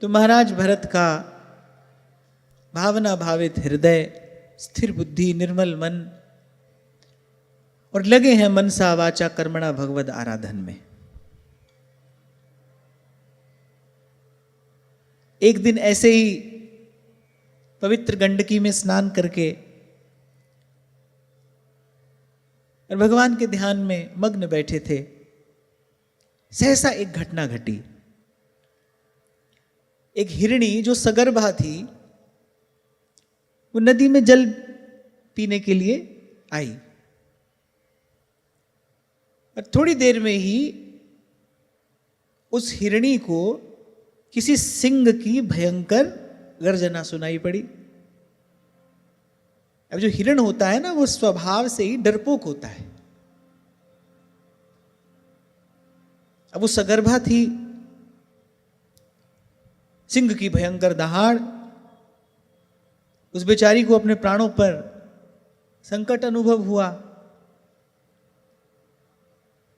तो महाराज भरत का भावना भावित हृदय, स्थिर बुद्धि, निर्मल मन और लगे हैं मनसा वाचा कर्मणा भगवद आराधन में। एक दिन ऐसे ही पवित्र गंडकी में स्नान करके और भगवान के ध्यान में मग्न बैठे थे, सहसा एक घटना घटी। एक हिरणी जो सगर्भा थी वो नदी में जल पीने के लिए आई और थोड़ी देर में ही उस हिरणी को किसी सिंह की भयंकर गर्जना सुनाई पड़ी। अब जो हिरण होता है ना, वो स्वभाव से ही डरपोक होता है। अब वो सगर्भा थी, सिंह की भयंकर दहाड़, उस बेचारी को अपने प्राणों पर संकट अनुभव हुआ।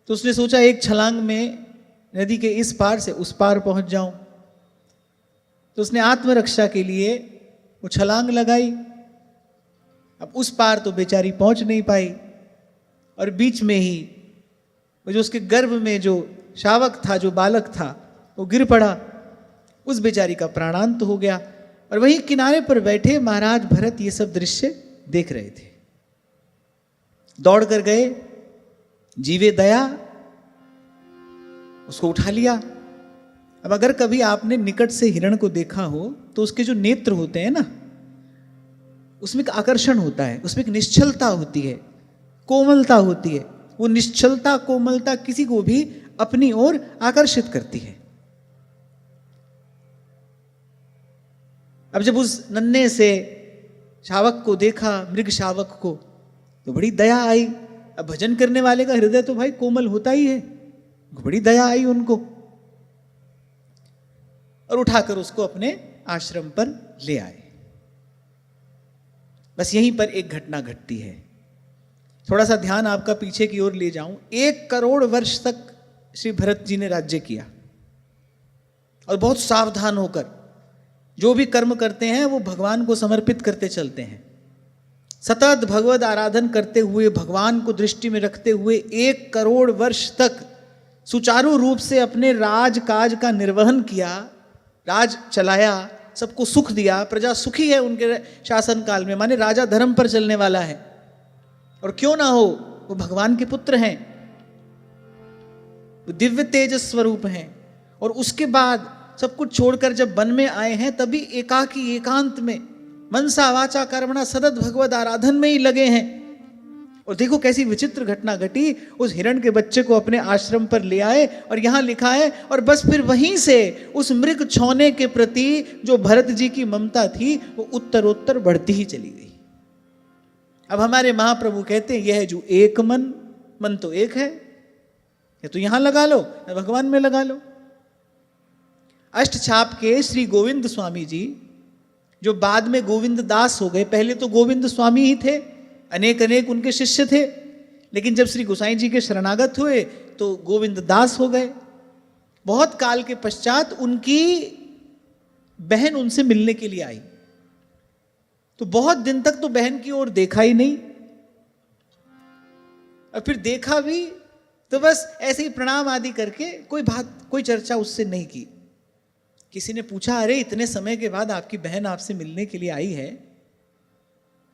तो उसने सोचा एक छलांग में नदी के इस पार से उस पार पहुंच जाऊं। तो उसने आत्मरक्षा के लिए वो छलांग लगाई। अब उस पार तो बेचारी पहुंच नहीं पाई और बीच में ही वो जो उसके गर्भ में जो शावक था, जो बालक था, वो गिर पड़ा। उस बेचारी का प्राणांत हो गया और वहीं किनारे पर बैठे महाराज भरत ये सब दृश्य देख रहे थे। दौड़ कर गए, जीवे दया, उसको उठा लिया। अब अगर कभी आपने निकट से हिरण को देखा हो तो उसके जो नेत्र होते हैं ना, उसमें एक आकर्षण होता है, उसमें एक निश्चलता होती है, कोमलता होती है। वो निश्चलता, कोमलता किसी को भी अपनी ओर आकर्षित करती है। अब जब उस नन्हे से शावक को देखा, मृग शावक को, तो बड़ी दया आई। अब भजन करने वाले का हृदय तो भाई कोमल होता ही है, बड़ी दया आई उनको और उठाकर उसको अपने आश्रम पर ले आए। बस यहीं पर एक घटना घटती है। थोड़ा सा ध्यान आपका पीछे की ओर ले जाऊं। 1 करोड़ वर्ष तक श्री भरत जी ने राज्य किया और बहुत सावधान होकर जो भी कर्म करते हैं वो भगवान को समर्पित करते चलते हैं। सतत भगवद आराधन करते हुए, भगवान को दृष्टि में रखते हुए 1 करोड़ वर्ष तक सुचारू रूप से अपने राजकाज का निर्वहन किया, राज चलाया, सबको सुख दिया। प्रजा सुखी है उनके शासन काल में, माने राजा धर्म पर चलने वाला है। और क्यों ना हो, वो भगवान के पुत्र हैं, वो दिव्य तेज स्वरूप हैं। और उसके बाद सब कुछ छोड़कर जब वन में आए हैं, तभी एकाकी एकांत में मनसा वाचा कर्मणा सतत भगवद आराधन में ही लगे हैं। और देखो कैसी विचित्र घटना घटी। उस हिरण के बच्चे को अपने आश्रम पर ले आए और यहां लिखा है, और बस फिर वहीं से उस मृग छौने के प्रति जो भरत जी की ममता थी वो उत्तरोत्तर बढ़ती ही चली गई। अब हमारे महाप्रभु कहते हैं, यह है जो एक मन, मन तो एक है, या तो यहां लगा लो या भगवान में लगा लो। अष्टछाप के श्री गोविंद स्वामी जी, जो बाद में गोविंद दास हो गए, पहले तो गोविंद स्वामी ही थे, अनेक अनेक उनके शिष्य थे, लेकिन जब श्री गोसाई जी के शरणागत हुए तो गोविंद दास हो गए। बहुत काल के पश्चात उनकी बहन उनसे मिलने के लिए आई, तो बहुत दिन तक तो बहन की ओर देखा ही नहीं, और फिर देखा भी तो बस ऐसे ही प्रणाम आदि करके कोई बात, कोई चर्चा उससे नहीं की। किसी ने पूछा, अरे इतने समय के बाद आपकी बहन आपसे मिलने के लिए आई है,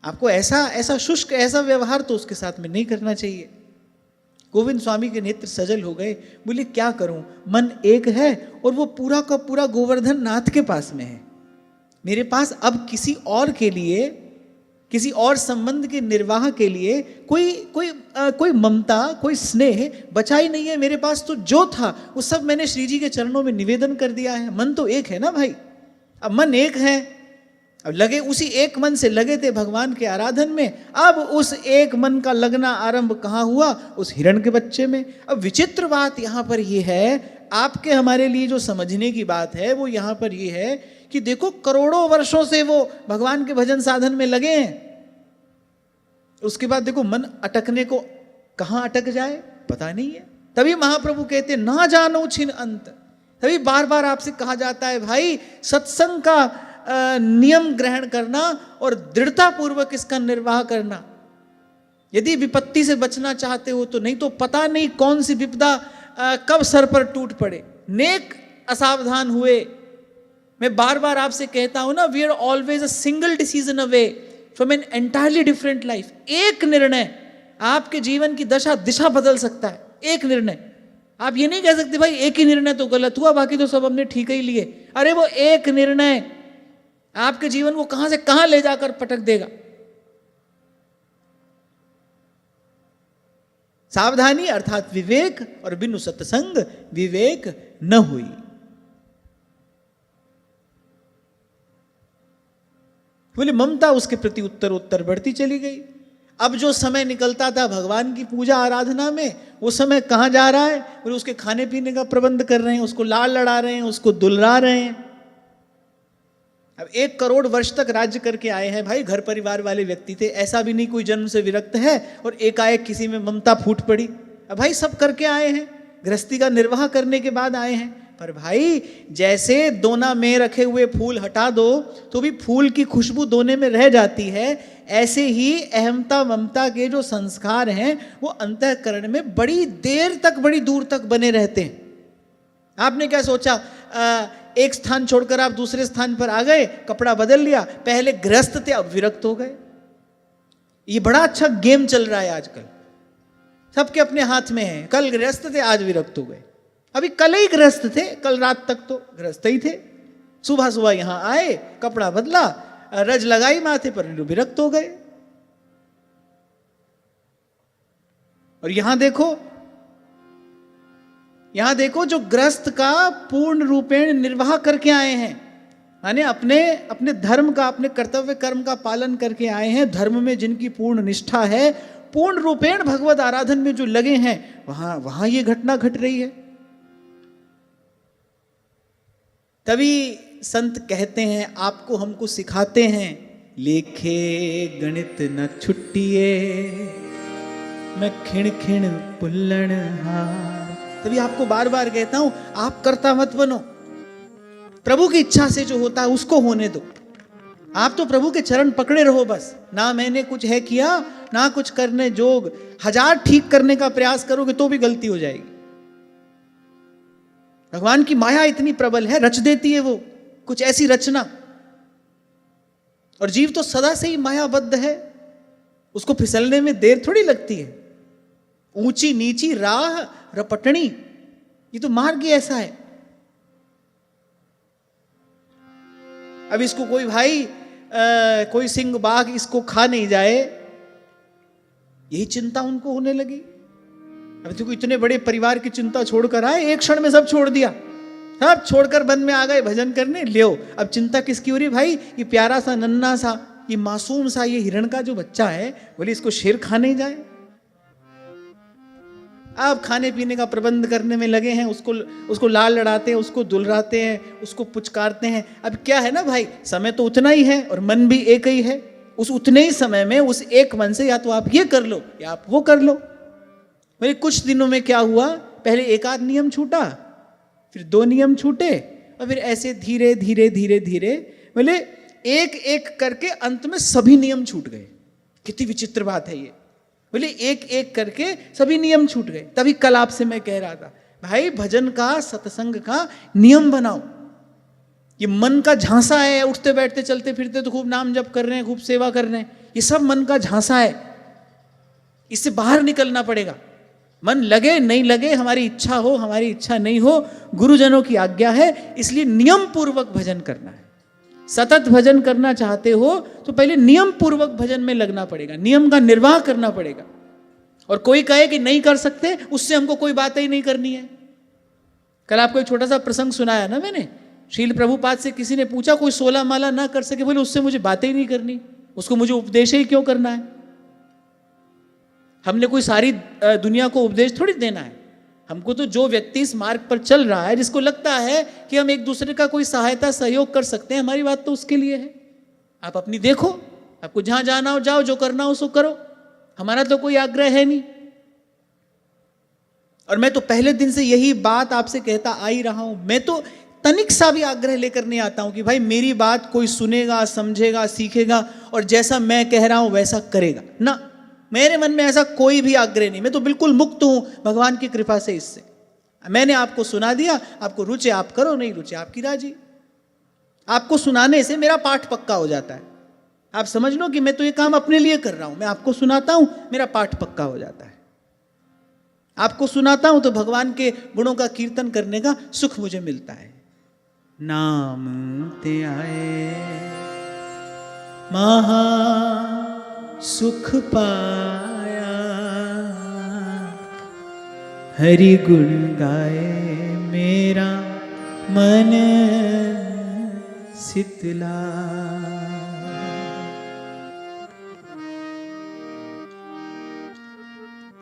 आपको ऐसा शुष्क ऐसा व्यवहार तो उसके साथ में नहीं करना चाहिए। गोविंद स्वामी के नेत्र सजल हो गए, बोले क्या करूं, मन एक है और वो पूरा का पूरा गोवर्धन नाथ के पास में है। मेरे पास अब किसी और के लिए, किसी और संबंध के निर्वाह के लिए कोई ममता, कोई स्नेह बचा ही नहीं है। मेरे पास तो जो था वो सब मैंने श्री जी के चरणों में निवेदन कर दिया है। मन तो एक है ना भाई, अब मन एक है, अब लगे, उसी एक मन से लगे थे भगवान के आराधन में। अब उस एक मन का लगना आरंभ कहाँ हुआ, उस हिरण के बच्चे में। अब विचित्र बात यहाँ पर ये है, आपके हमारे लिए जो समझने की बात है वो यहाँ पर ये है कि देखो करोड़ों वर्षों से वो भगवान के भजन साधन में लगे हैं, उसके बाद देखो मन अटकने को कहाँ अटक जाए पता नहीं है। तभी महाप्रभु कहते ना जानो छिन अंत, तभी बार बार आपसे कहा जाता है भाई सत्संग का नियम ग्रहण करना और दृढ़ता पूर्वक इसका निर्वाह करना। यदि विपत्ति से बचना चाहते हो तो, नहीं तो पता नहीं कौन सी विपदा कब सर पर टूट पड़े। नेक असावधान हुए। मैं बार बार आपसे कहता हूं ना, we are always a single decision away from an entirely different life. एक निर्णय आपके जीवन की दिशा बदल सकता है। एक निर्णय। आप ये नहीं कह सकते भाई एक ही निर्णय तो गलत हुआ, बाकी तो सब हमने ठीक ही लिए। अरे वो एक निर्णय आपके जीवन को कहां से कहां ले जाकर पटक देगा। सावधानी अर्थात विवेक, और बिनु सत्संग विवेक न हुई। बोले ममता उसके प्रति उत्तर बढ़ती चली गई। अब जो समय निकलता था भगवान की पूजा आराधना में, वो समय कहाँ जा रहा है? बोले उसके खाने पीने का प्रबंध कर रहे हैं, उसको लाड़ लड़ा रहे हैं, उसको दुलरा रहे हैं। अब 1 करोड़ वर्ष तक राज्य करके आए हैं भाई, घर परिवार वाले व्यक्ति थे। ऐसा भी नहीं कोई जन्म से विरक्त है और एकाएक किसी में ममता फूट पड़ी। अब भाई सब करके आए हैं, गृहस्थी का निर्वाह करने के बाद आए हैं। पर भाई जैसे दोना में रखे हुए फूल हटा दो तो भी फूल की खुशबू दोने में रह जाती है, ऐसे ही अहमता ममता के जो संस्कार हैं वो अंतःकरण में बड़ी देर तक, बड़ी दूर तक बने रहते हैं। आपने क्या सोचा, एक स्थान छोड़कर आप दूसरे स्थान पर आ गए, कपड़ा बदल लिया, पहले गृहस्थ थे अब विरक्त हो गए। ये बड़ा अच्छा गेम चल रहा है आजकल, सबके अपने हाथ में है। कल गृहस्थ थे आज विरक्त हो गए। अभी कल ही गृहस्थ थे, कल रात तक तो गृहस्थ ही थे। सुबह सुबह यहां आए, कपड़ा बदला, रज लगाई माथे पर, विरक्त हो गए। और यहां देखो जो गृहस्थ का पूर्ण रूपेण निर्वाह करके आए हैं, माने अपने धर्म का, अपने कर्तव्य कर्म का पालन करके आए हैं, धर्म में जिनकी पूर्ण निष्ठा है, पूर्ण रूपेण भगवत आराधन में जो लगे हैं, वहां ये घटना घट रही है। तभी संत कहते हैं, आपको हमको सिखाते हैं, लेखे गणित न छुट्टिए मैं खिण खिण पुल्लण हार। तभी आपको बार बार कहता हूं, आप कर्ता मत बनो, प्रभु की इच्छा से जो होता है उसको होने दो। आप तो प्रभु के चरण पकड़े रहो बस। ना मैंने कुछ है किया, ना कुछ करने जोग। 1000 ठीक करने का प्रयास करोगे तो भी गलती हो जाएगी। भगवान की माया इतनी प्रबल है, रच देती है वो कुछ ऐसी रचना। और जीव तो सदा से ही मायाबद्ध है, उसको फिसलने में देर थोड़ी लगती है। ऊंची नीची राह रपटनी, ये तो मार्ग ही ऐसा है। अब इसको कोई भाई कोई सिंह बाघ इसको खा नहीं जाए, यही चिंता उनको होने लगी। अब देखो इतने बड़े परिवार की चिंता छोड़कर आए, एक क्षण में सब छोड़ दिया, सब छोड़कर वन में आ गए भजन करने। लियो अब चिंता किसकी हो रही भाई? ये प्यारा सा नन्हा सा, ये मासूम सा, ये हिरण का जो बच्चा है, बोले इसको शेर खा नहीं जाए। अब खाने पीने का प्रबंध करने में लगे हैं, उसको लाल लड़ाते हैं, उसको दुलराते हैं, उसको पुचकारते हैं। अब क्या है ना भाई, समय तो उतना ही है और मन भी एक ही है। उस उतने ही समय में उस एक मन से या तो आप ये कर लो या आप वो कर लो। बोले कुछ दिनों में क्या हुआ, पहले 1 आध नियम छूटा, फिर 2 नियम छूटे, और फिर ऐसे धीरे धीरे धीरे धीरे बोले एक एक करके अंत में सभी नियम छूट गए। कितनी विचित्र बात है ये। बोले एक एक करके सभी नियम छूट गए। तभी कल आपसे मैं कह रहा था, भाई भजन का, सत्संग का नियम बनाओ। ये मन का झांसा है, उठते बैठते चलते फिरते तो खूब नाम जप कर रहे हैं, खूब सेवा कर रहे हैं, ये सब मन का झांसा है। इससे बाहर निकलना पड़ेगा। मन लगे नहीं लगे, हमारी इच्छा हो हमारी इच्छा नहीं हो, गुरुजनों की आज्ञा है, इसलिए नियम पूर्वक भजन करना है। सतत भजन करना चाहते हो तो पहले नियम पूर्वक भजन में लगना पड़ेगा, नियम का निर्वाह करना पड़ेगा। और कोई कहे कि नहीं कर सकते, उससे हमको कोई बात ही नहीं करनी है। कल आपको एक छोटा सा प्रसंग सुनाया ना मैंने, शील प्रभुपाद से किसी ने पूछा, कोई 16 माला ना कर सके, बोले उससे मुझे बातें ही नहीं करनी, उसको मुझे उपदेश ही क्यों करना है। हमने कोई सारी दुनिया को उपदेश थोड़ी देना है। हमको तो जो व्यक्ति इस मार्ग पर चल रहा है, जिसको लगता है कि हम एक दूसरे का कोई सहायता सहयोग कर सकते हैं, हमारी बात तो उसके लिए है। आप अपनी देखो, आपको जहां जाना हो जाओ, जो करना हो सो करो, हमारा तो कोई आग्रह है नहीं। और मैं तो पहले दिन से यही बात आपसे कहता आ ही रहा हूं। मैं तो तनिक सा भी आग्रह लेकर नहीं आता हूं कि भाई मेरी बात कोई सुनेगा, समझेगा, सीखेगा और जैसा मैं कह रहा हूं वैसा करेगा ना। मेरे मन में ऐसा कोई भी आग्रह नहीं। मैं तो बिल्कुल मुक्त हूं भगवान की कृपा से। इससे मैंने आपको सुना दिया, आपको रुचे आप करो, नहीं रुचे आपकी राजी। आपको सुनाने से मेरा पाठ पक्का हो जाता है। आप समझ लो कि मैं तो ये काम अपने लिए कर रहा हूं। मैं आपको सुनाता हूं, मेरा पाठ पक्का हो जाता है। आपको सुनाता हूं तो भगवान के गुणों का कीर्तन करने का सुख मुझे मिलता है। नाम ते आए महा सुख पाया, हरि गुण गाए मेरा मन शीतला।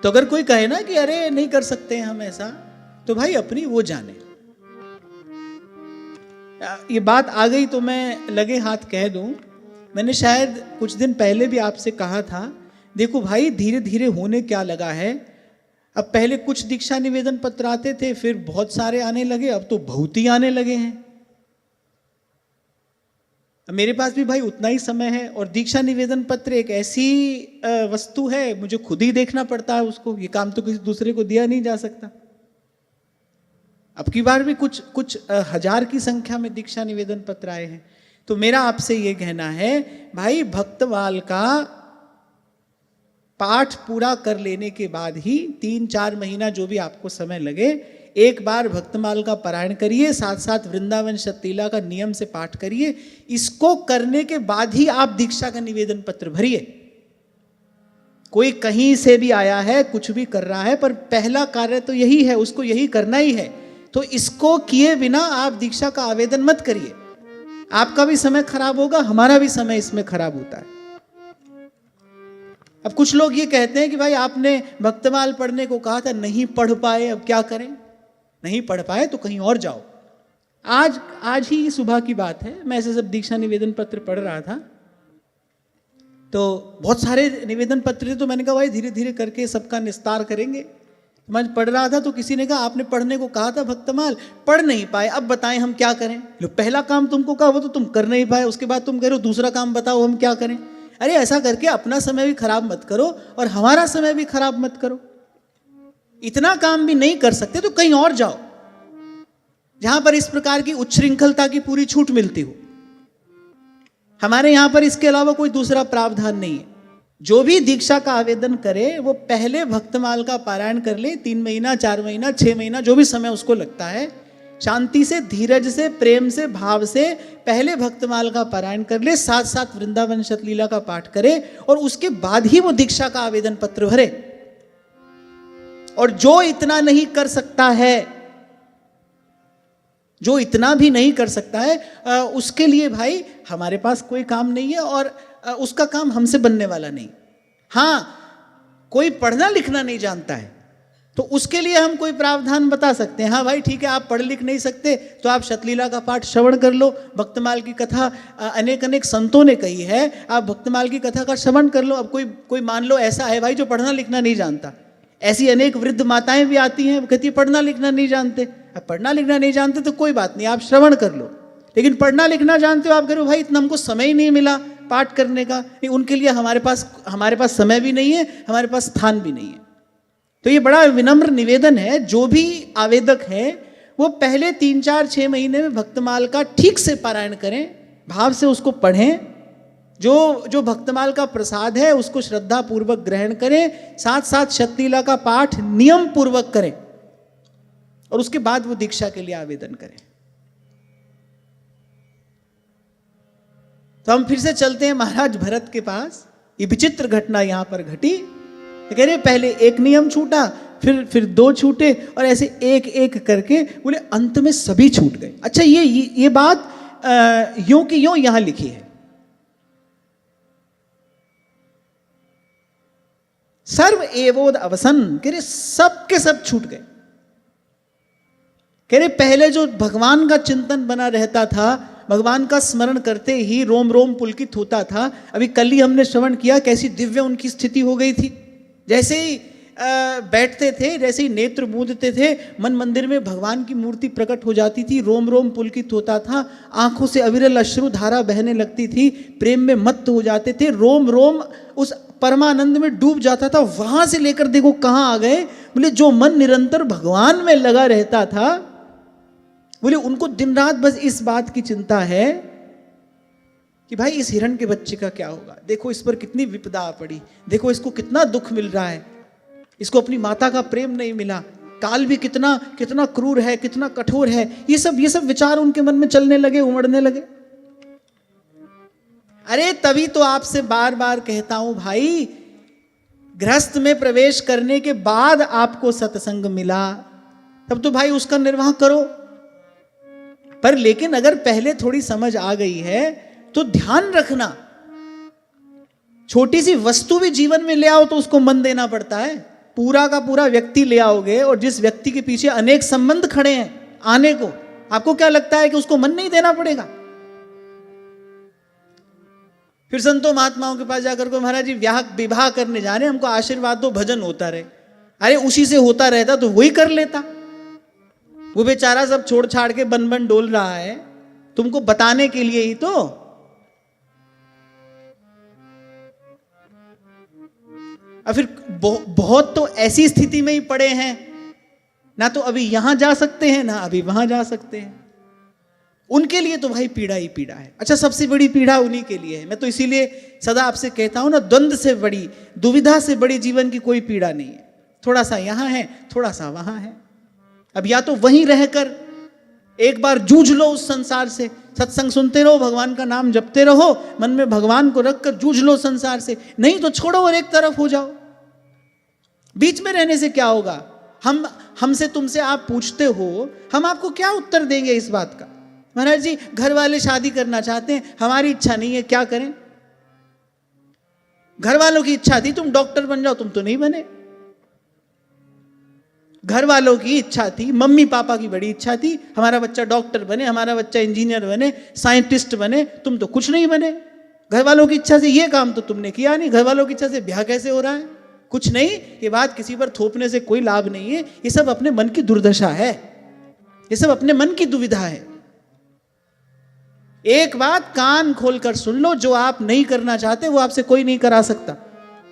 तो अगर कोई कहे ना कि अरे नहीं कर सकते हम ऐसा, तो भाई अपनी वो जाने। ये बात आ गई तो मैं लगे हाथ कह दूं। मैंने शायद कुछ दिन पहले भी आपसे कहा था, देखो भाई धीरे धीरे होने क्या लगा है। अब पहले कुछ दीक्षा निवेदन पत्र आते थे, फिर बहुत सारे आने लगे, अब तो बहुत ही आने लगे हैं। मेरे पास भी भाई उतना ही समय है और दीक्षा निवेदन पत्र एक ऐसी वस्तु है, मुझे खुद ही देखना पड़ता है उसको। ये काम तो किसी दूसरे को दिया नहीं जा सकता। अब की बार भी कुछ हजार की संख्या में दीक्षा निवेदन पत्र आए हैं। तो मेरा आपसे ये कहना है भाई, भक्तमाल का पाठ पूरा कर लेने के बाद ही 3-4 महीना जो भी आपको समय लगे, एक बार भक्तमाल का पारायण करिए, साथ साथ वृंदावन शतलीला का नियम से पाठ करिए। इसको करने के बाद ही आप दीक्षा का निवेदन पत्र भरिए। कोई कहीं से भी आया है, कुछ भी कर रहा है, पर पहला कार्य तो यही है, उसको यही करना ही है। तो इसको किए बिना आप दीक्षा का आवेदन मत करिए। आपका भी समय खराब होगा, हमारा भी समय इसमें खराब होता है। अब कुछ लोग ये कहते हैं कि भाई आपने भक्तमाल पढ़ने को कहा था, नहीं पढ़ पाए, अब क्या करें? नहीं पढ़ पाए तो कहीं और जाओ। आज ही सुबह की बात है, मैं ऐसे सब दीक्षा निवेदन पत्र पढ़ रहा था, तो बहुत सारे निवेदन पत्र थे। तो मैंने कहा भाई धीरे धीरे करके सबका निस्तार करेंगे। मैं पढ़ रहा था तो किसी ने कहा आपने पढ़ने को कहा था भक्तमाल, पढ़ नहीं पाए, अब बताएं हम क्या करें? लो, पहला काम तुमको कहा वो तो तुम कर नहीं पाए, उसके बाद तुम कह रहे हो दूसरा काम बताओ हम क्या करें। अरे ऐसा करके अपना समय भी खराब मत करो और हमारा समय भी खराब मत करो। इतना काम भी नहीं कर सकते तो कहीं और जाओ जहां पर इस प्रकार की उच्छृंखलता की पूरी छूट मिलती हो। हमारे यहां पर इसके अलावा कोई दूसरा प्रावधान नहीं है। जो भी दीक्षा का आवेदन करे वो पहले भक्तमाल का पारायण कर ले, 3 महीना, 4 महीना, 6 महीना, जो भी समय उसको लगता है, शांति से, धीरज से, प्रेम से, भाव से पहले भक्तमाल का पारायण कर ले, साथ साथ वृंदावन शतलीला का पाठ करे और उसके बाद ही वो दीक्षा का आवेदन पत्र भरे। और जो इतना नहीं कर सकता है, जो इतना भी नहीं कर सकता है, उसके लिए भाई हमारे पास कोई काम नहीं है और उसका काम हमसे बनने वाला नहीं। हाँ, कोई पढ़ना लिखना नहीं जानता है तो उसके लिए हम कोई प्रावधान बता सकते हैं। हाँ भाई ठीक है, आप पढ़ लिख नहीं सकते तो आप शतलीला का पाठ श्रवण कर लो, भक्तमाल की कथा अनेक अनेक संतों ने कही है, आप भक्तमाल की कथा का श्रवण कर लो। अब कोई मान लो ऐसा है भाई जो पढ़ना लिखना नहीं जानता, ऐसी अनेक वृद्ध माताएं भी आती हैं, कहती है पढ़ना लिखना नहीं जानते। अब पढ़ना लिखना नहीं जानते तो कोई बात नहीं, आप श्रवण कर लो। लेकिन पढ़ना लिखना जानते हो, आप कह रहे हो भाई इतना हमको समय ही नहीं मिला पाठ करने का, नहीं, उनके लिए हमारे पास समय भी नहीं है, हमारे पास स्थान भी नहीं है। तो ये बड़ा विनम्र निवेदन है, जो भी आवेदक है वो पहले 3-4-6 महीने में भक्तमाल का ठीक से पारायण करें, भाव से उसको पढ़ें, जो भक्तमाल का प्रसाद है उसको श्रद्धा पूर्वक ग्रहण करें, साथ साथ शतलीला का पाठ नियम पूर्वक करें और उसके बाद वो दीक्षा के लिए आवेदन करें। तो हम फिर से चलते हैं महाराज भरत के पास। ये विचित्र घटना यहां पर घटी। कह रहे पहले एक नियम छूटा, फिर 2 छूटे और ऐसे एक एक करके बोले अंत में सभी छूट गए। अच्छा, ये बात यूं की यूं यहां लिखी है। सर्व एवोद अवसन, कह रहे सब के सब छूट गए। कह रहे पहले जो भगवान का चिंतन बना रहता था, भगवान का स्मरण करते ही रोम रोम पुलकित होता था, अभी कल ही हमने श्रवण किया कैसी दिव्य उनकी स्थिति हो गई थी। जैसे ही बैठते थे, जैसे ही नेत्र मूंदते थे, मन मंदिर में भगवान की मूर्ति प्रकट हो जाती थी, रोम रोम पुलकित होता था, आंखों से अविरल अश्रु धारा बहने लगती थी, प्रेम में मत्त हो जाते थे, रोम रोम उस परमानंद में डूब जाता था। वहां से लेकर देखो कहां आ गए, बोले जो मन निरंतर भगवान में लगा रहता था, बोले उनको दिन रात बस इस बात की चिंता है कि भाई इस हिरण के बच्चे का क्या होगा, देखो इस पर कितनी विपदा आ पड़ी, देखो इसको कितना दुख मिल रहा है, इसको अपनी माता का प्रेम नहीं मिला, काल भी कितना कितना क्रूर है, कितना कठोर है। ये सब विचार उनके मन में चलने लगे, उमड़ने लगे। अरे तभी तो आपसे बार बार कहता हूं भाई, गृहस्थ में प्रवेश करने के बाद आपको सत्संग मिला, तब तो भाई उसका निर्वाह करो। पर लेकिन अगर पहले थोड़ी समझ आ गई है तो ध्यान रखना, छोटी सी वस्तु भी जीवन में ले आओ तो उसको मन देना पड़ता है। पूरा का पूरा व्यक्ति ले आओगे और जिस व्यक्ति के पीछे अनेक संबंध खड़े हैं आने को, आपको क्या लगता है कि उसको मन नहीं देना पड़ेगा? फिर संतों महात्माओं के पास जाकर को, महाराज जी विवाह करने जा रहे हैं, हमको आशीर्वाद दो, भजन होता रहे। अरे उसी से होता रहता तो वही कर लेता। वो बेचारा सब छोड़ छाड़ के बन बन डोल रहा है, तुमको बताने के लिए ही तो। और फिर बहुत तो ऐसी स्थिति में ही पड़े हैं, ना तो अभी यहां जा सकते हैं ना अभी वहां जा सकते हैं। उनके लिए तो भाई पीड़ा ही पीड़ा है। अच्छा, सबसे बड़ी पीड़ा उन्हीं के लिए है। मैं तो इसीलिए सदा आपसे कहता हूं ना, द्वंद्व से बड़ी, दुविधा से बड़ी जीवन की कोई पीड़ा नहीं है। थोड़ा सा यहां है, थोड़ा सा वहां है। अब या तो वहीं रहकर एक बार जूझ लो उस संसार से, सत्संग सुनते रहो, भगवान का नाम जपते रहो, मन में भगवान को रखकर जूझ लो संसार से, नहीं तो छोड़ो और एक तरफ हो जाओ। बीच में रहने से क्या होगा? हमसे तुमसे आप पूछते हो, हम आपको क्या उत्तर देंगे इस बात का? महाराज जी घर वाले शादी करना चाहते हैं, हमारी इच्छा नहीं है, क्या करें? घर वालों की इच्छा थी तुम डॉक्टर बन जाओ, तुम तो नहीं बने। घर वालों की इच्छा थी, मम्मी पापा की बड़ी इच्छा थी, हमारा बच्चा डॉक्टर बने, हमारा बच्चा इंजीनियर बने, साइंटिस्ट बने, तुम तो कुछ नहीं बने। घर वालों की इच्छा से ये काम तो तुमने किया नहीं, घर वालों की इच्छा से ब्याह कैसे हो रहा है? कुछ नहीं। ये बात किसी पर थोपने से कोई लाभ नहीं है, ये सब अपने मन की दुर्दशा है, ये सब अपने मन की दुविधा है। एक बात कान खोलकर सुन लो, जो आप नहीं करना चाहते वो आपसे कोई नहीं करा सकता,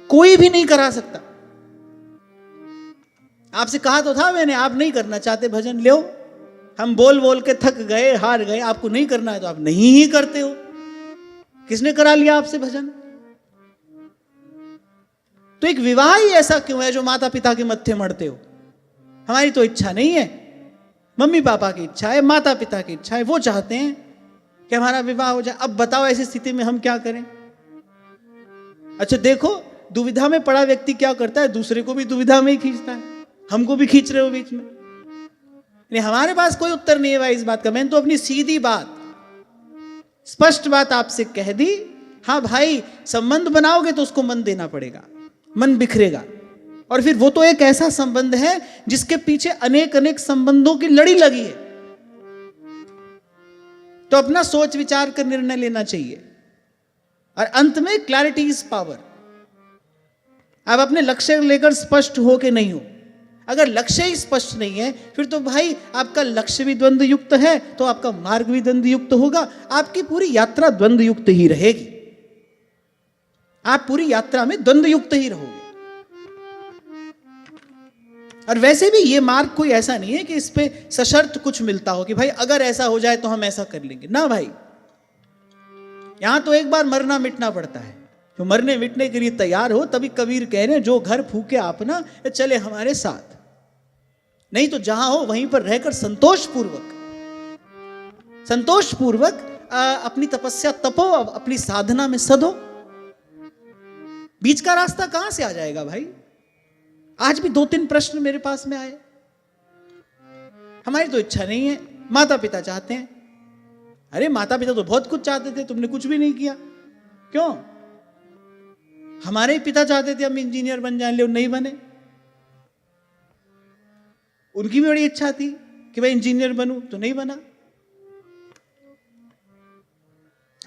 कोई भी नहीं करा सकता। आपसे कहा तो था मैंने, आप नहीं करना चाहते भजन, लो हम बोल बोल के थक गए, हार गए, आपको नहीं करना है तो आप नहीं ही करते हो। किसने करा लिया आपसे भजन? तो एक विवाह ही ऐसा क्यों है जो माता पिता के मत्थे मरते हो? हमारी तो इच्छा नहीं है, मम्मी पापा की इच्छा है, माता पिता की इच्छा है, वो चाहते हैं कि हमारा विवाह हो जाए। अब बताओ ऐसी स्थिति में हम क्या करें? अच्छा देखो, दुविधा में पड़ा व्यक्ति क्या करता है, दूसरे को भी दुविधा में ही खींचता है। हमको भी खींच रहे हो बीच में। नहीं, हमारे पास कोई उत्तर नहीं है भाई इस बात का। मैंने तो अपनी सीधी बात, स्पष्ट बात आपसे कह दी। हाँ भाई, संबंध बनाओगे तो उसको मन देना पड़ेगा, मन बिखरेगा। और फिर वो तो एक ऐसा संबंध है जिसके पीछे अनेक अनेक संबंधों की लड़ी लगी है। तो अपना सोच विचार कर निर्णय लेना चाहिए। और अंत में क्लैरिटी इज पावर। आप अपने लक्ष्य लेकर स्पष्ट हो के नहीं हो। अगर लक्ष्य ही स्पष्ट नहीं है, फिर तो भाई आपका लक्ष्य भी द्वंद्व युक्त है, तो आपका मार्ग भी द्वंद्व युक्त होगा। आपकी पूरी यात्रा द्वंद्व युक्त ही रहेगी। आप पूरी यात्रा में द्वंद्व युक्त ही रहोगे। और वैसे भी ये मार्ग कोई ऐसा नहीं है कि इस पे सशर्त कुछ मिलता हो कि भाई अगर ऐसा हो जाए तो हम ऐसा कर लेंगे। ना भाई, यहां तो एक बार मरना मिटना पड़ता है। जो मरने मिटने के लिए तैयार हो, तभी कबीर कह रहे हैं, जो घर फूके अपना चले हमारे साथ। नहीं तो जहां हो वहीं पर रहकर संतोष पूर्वक अपनी तपस्या तपो, अपनी साधना में सधो। बीच का रास्ता कहां से आ जाएगा भाई? आज भी 2-3 प्रश्न मेरे पास में आए। हमारी तो इच्छा नहीं है, माता पिता चाहते हैं। अरे माता पिता तो बहुत कुछ चाहते थे, तुमने कुछ भी नहीं किया, क्यों? हमारे पिता चाहते थे हम इंजीनियर बन जाए, नहीं बने। उनकी भी बड़ी इच्छा थी कि मैं इंजीनियर बनूं, तो नहीं बना।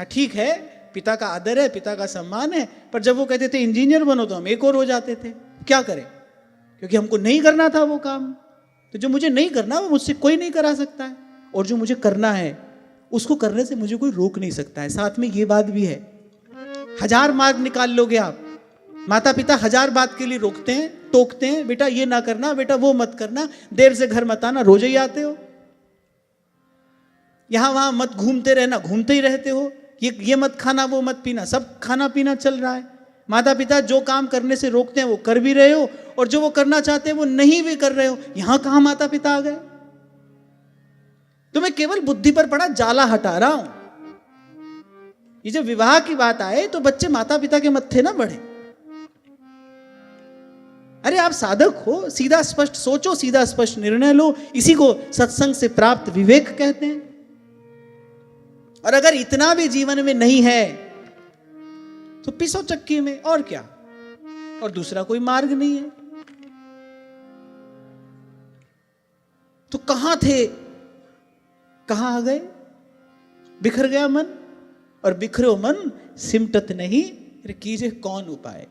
ठीक है, पिता का आदर है, पिता का सम्मान है, पर जब वो कहते थे इंजीनियर बनो तो हम एक और हो जाते थे। क्या करें? क्योंकि हमको नहीं करना था वो काम। तो जो मुझे नहीं करना वो मुझसे कोई नहीं करा सकता है, और जो मुझे करना है उसको करने से मुझे कोई रोक नहीं सकता है। साथ में ये बात भी है, 1000 मार्ग निकाल लोगे आप, माता पिता 1000 बात के लिए रोकते हैं, टोकते हैं, बेटा ये ना करना, बेटा वो मत करना, देर से घर मत आना, रोज ही आते हो, यहां वहां मत घूमते रहना, घूमते ही रहते हो, ये मत खाना वो मत पीना, सब खाना पीना चल रहा है। माता पिता जो काम करने से रोकते हैं वो कर भी रहे हो, और जो वो करना चाहते हैं वो नहीं भी कर रहे हो। यहां कहां माता पिता आ गए? तो मैं केवल बुद्धि पर पड़ा जाला हटा रहा हूं। ये जब विवाह की बात आए तो बच्चे माता पिता के मत्थे ना बढ़े। अरे आप साधक हो, सीधा स्पष्ट सोचो, सीधा स्पष्ट निर्णय लो। इसी को सत्संग से प्राप्त विवेक कहते हैं। और अगर इतना भी जीवन में नहीं है तो पिसो चक्की में, और क्या, और दूसरा कोई मार्ग नहीं है। तो कहां थे, कहां आ गए? बिखर गया मन, और बिखरो मन सिमटत नहीं, फिर कीजिए कौन उपाय।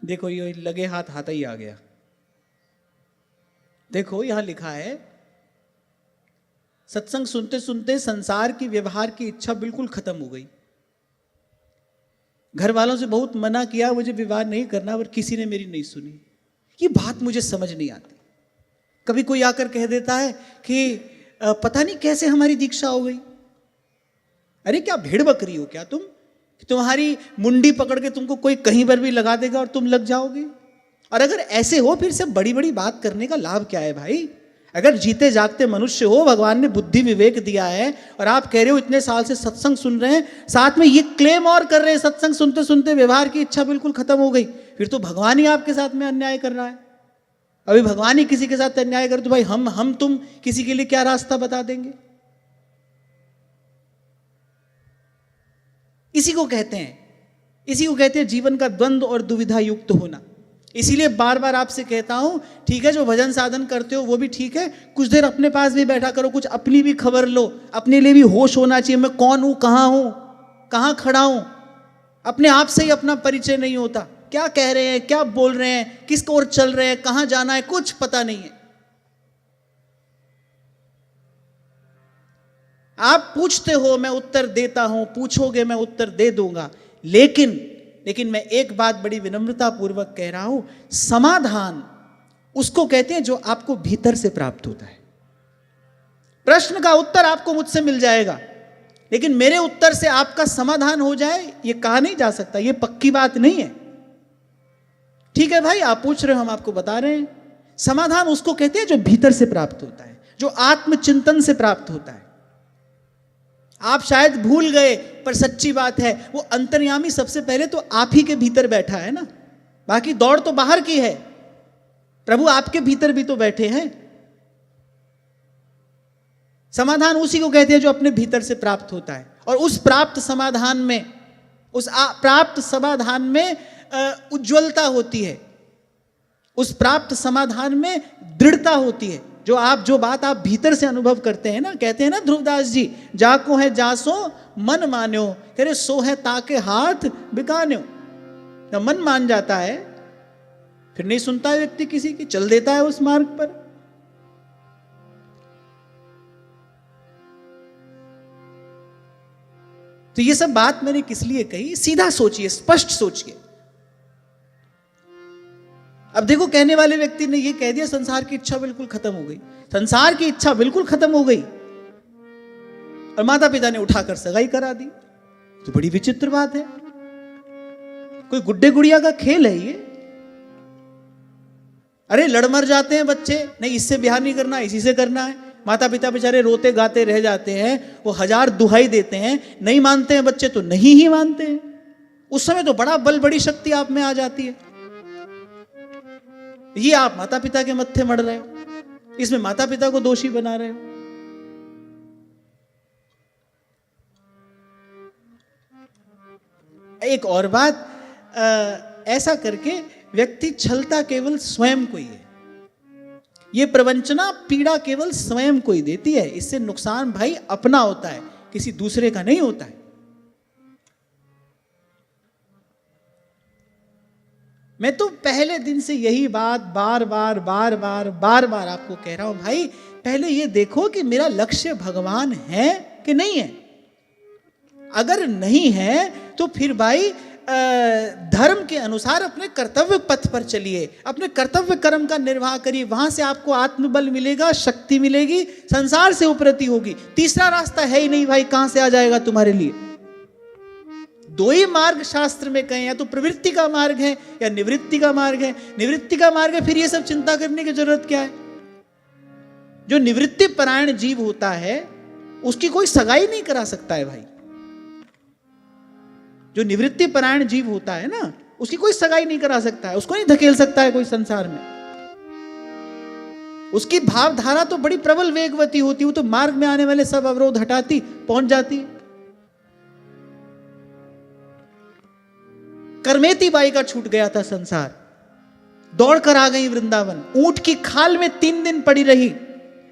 देखो ये लगे हाथ हाथ ही आ गया। देखो यहां लिखा है, सत्संग सुनते सुनते संसार की व्यवहार की इच्छा बिल्कुल खत्म हो गई। घर वालों से बहुत मना किया, मुझे विवाह नहीं करना, पर किसी ने मेरी नहीं सुनी। ये बात मुझे समझ नहीं आती। कभी कोई आकर कह देता है कि पता नहीं कैसे हमारी दीक्षा हो गई। अरे क्या भेड़ बकरी हो क्या तुम, तुम्हारी मुंडी पकड़ के तुमको कोई कहीं पर भी लगा देगा और तुम लग जाओगे? और अगर ऐसे हो फिर से बड़ी बड़ी बात करने का लाभ क्या है भाई? अगर जीते जागते मनुष्य हो, भगवान ने बुद्धि विवेक दिया है, और आप कह रहे हो इतने साल से सत्संग सुन रहे हैं, साथ में ये क्लेम और कर रहे हैं सत्संग सुनते सुनते व्यवहार की इच्छा बिल्कुल खत्म हो गई, फिर तो भगवान ही आपके साथ में अन्याय कर रहा है। अभी भगवान ही किसी के साथ अन्याय करे तो भाई हम तुम किसी के लिए क्या रास्ता बता देंगे? इसी को कहते हैं जीवन का द्वंद्व और दुविधा युक्त होना। इसीलिए बार बार आपसे कहता हूं, ठीक है जो भजन साधन करते हो वो भी ठीक है, कुछ देर अपने पास भी बैठा करो, कुछ अपनी भी खबर लो, अपने लिए भी होश होना चाहिए, मैं कौन हूं, कहां खड़ा हूं। अपने आप से ही अपना परिचय नहीं होता, क्या कह रहे हैं, क्या बोल रहे हैं, किस ओर चल रहे हैं, कहां जाना है, कुछ पता नहीं है। आप पूछते हो मैं उत्तर देता हूं, पूछोगे मैं उत्तर दे दूंगा, लेकिन मैं एक बात बड़ी विनम्रता पूर्वक कह रहा हूं, समाधान उसको कहते हैं जो आपको भीतर से प्राप्त होता है। प्रश्न का उत्तर आपको मुझसे मिल जाएगा, लेकिन मेरे उत्तर से आपका समाधान हो जाए यह कहा नहीं जा सकता, यह पक्की बात नहीं है। ठीक है भाई, आप पूछ रहे हो, हम आपको बता रहे हैं। समाधान उसको कहते हैं जो भीतर से प्राप्त होता है, जो आत्मचिंतन से प्राप्त होता है। आप शायद भूल गए, पर सच्ची बात है, वो अंतर्यामी सबसे पहले तो आप ही के भीतर बैठा है ना, बाकी दौड़ तो बाहर की है, प्रभु आपके भीतर भी तो बैठे हैं। समाधान उसी को कहते हैं जो अपने भीतर से प्राप्त होता है, और उस प्राप्त समाधान में उज्ज्वलता होती है, उस प्राप्त समाधान में दृढ़ता होती है। जो बात आप भीतर से अनुभव करते हैं ना, कहते हैं ना ध्रुवदास जी, जाको है जासो मन मान्यो, कह रहे सो है ताके हाथ बिकान्यो। जब मन मान जाता है फिर नहीं सुनता है व्यक्ति किसी की, चल देता है उस मार्ग पर। तो ये सब बात मैंने किस लिए कही, सीधा सोचिए, स्पष्ट सोचिए। अब देखो, कहने वाले व्यक्ति ने ये कह दिया संसार की इच्छा बिल्कुल खत्म हो गई, संसार की इच्छा बिल्कुल खत्म हो गई, और माता पिता ने उठाकर सगाई करा दी। तो बड़ी विचित्र बात है, कोई गुड्डे गुड़िया का खेल है ये? अरे लड़ मर जाते हैं बच्चे, नहीं इससे ब्याह नहीं करना, इसी से करना है। माता पिता बेचारे रोते गाते रह जाते हैं, वो 1000 दुहाई देते हैं, नहीं मानते हैं बच्चे तो नहीं ही मानते हैं। उस समय तो बड़ा बल, बड़ी शक्ति आप में आ जाती है। ये आप माता पिता के मत्थे मड़ रहे हो, इसमें माता पिता को दोषी बना रहे हो। एक और बात, ऐसा करके व्यक्ति छलता केवल स्वयं को ही है। ये प्रवंचना पीड़ा केवल स्वयं को ही देती है। इससे नुकसान भाई अपना होता है, किसी दूसरे का नहीं होता है। मैं तो पहले दिन से यही बात बार बार आपको कह रहा हूं भाई, पहले ये देखो कि मेरा लक्ष्य भगवान है कि नहीं है। अगर नहीं है तो फिर भाई धर्म के अनुसार अपने कर्तव्य पथ पर चलिए, अपने कर्तव्य कर्म का निर्वाह करिए। वहां से आपको आत्मबल मिलेगा, शक्ति मिलेगी, संसार से उपरति होगी। तीसरा रास्ता है ही नहीं भाई, कहां से आ जाएगा तुम्हारे लिए। दो ही मार्ग शास्त्र में कहें, या तो प्रवृत्ति का मार्ग है या निवृत्ति का मार्ग है। निवृत्ति का मार्ग है, फिर ये सब चिंता करने की जरूरत क्या है। जो निवृत्ति परायण जीव होता है उसकी कोई सगाई नहीं करा सकता है भाई। जो निवृत्ति परायण जीव होता है ना, उसकी कोई सगाई नहीं करा सकता है, उसको नहीं धकेल सकता है कोई संसार में। उसकी भावधारा तो बड़ी प्रबल वेगवती होती, वो तो मार्ग में आने वाले सब अवरोध हटाती पहुंच जाती। करमेती बाई का छूट गया था संसार, दौड़कर आ गई वृंदावन। ऊंट की खाल में 3 दिन पड़ी रही।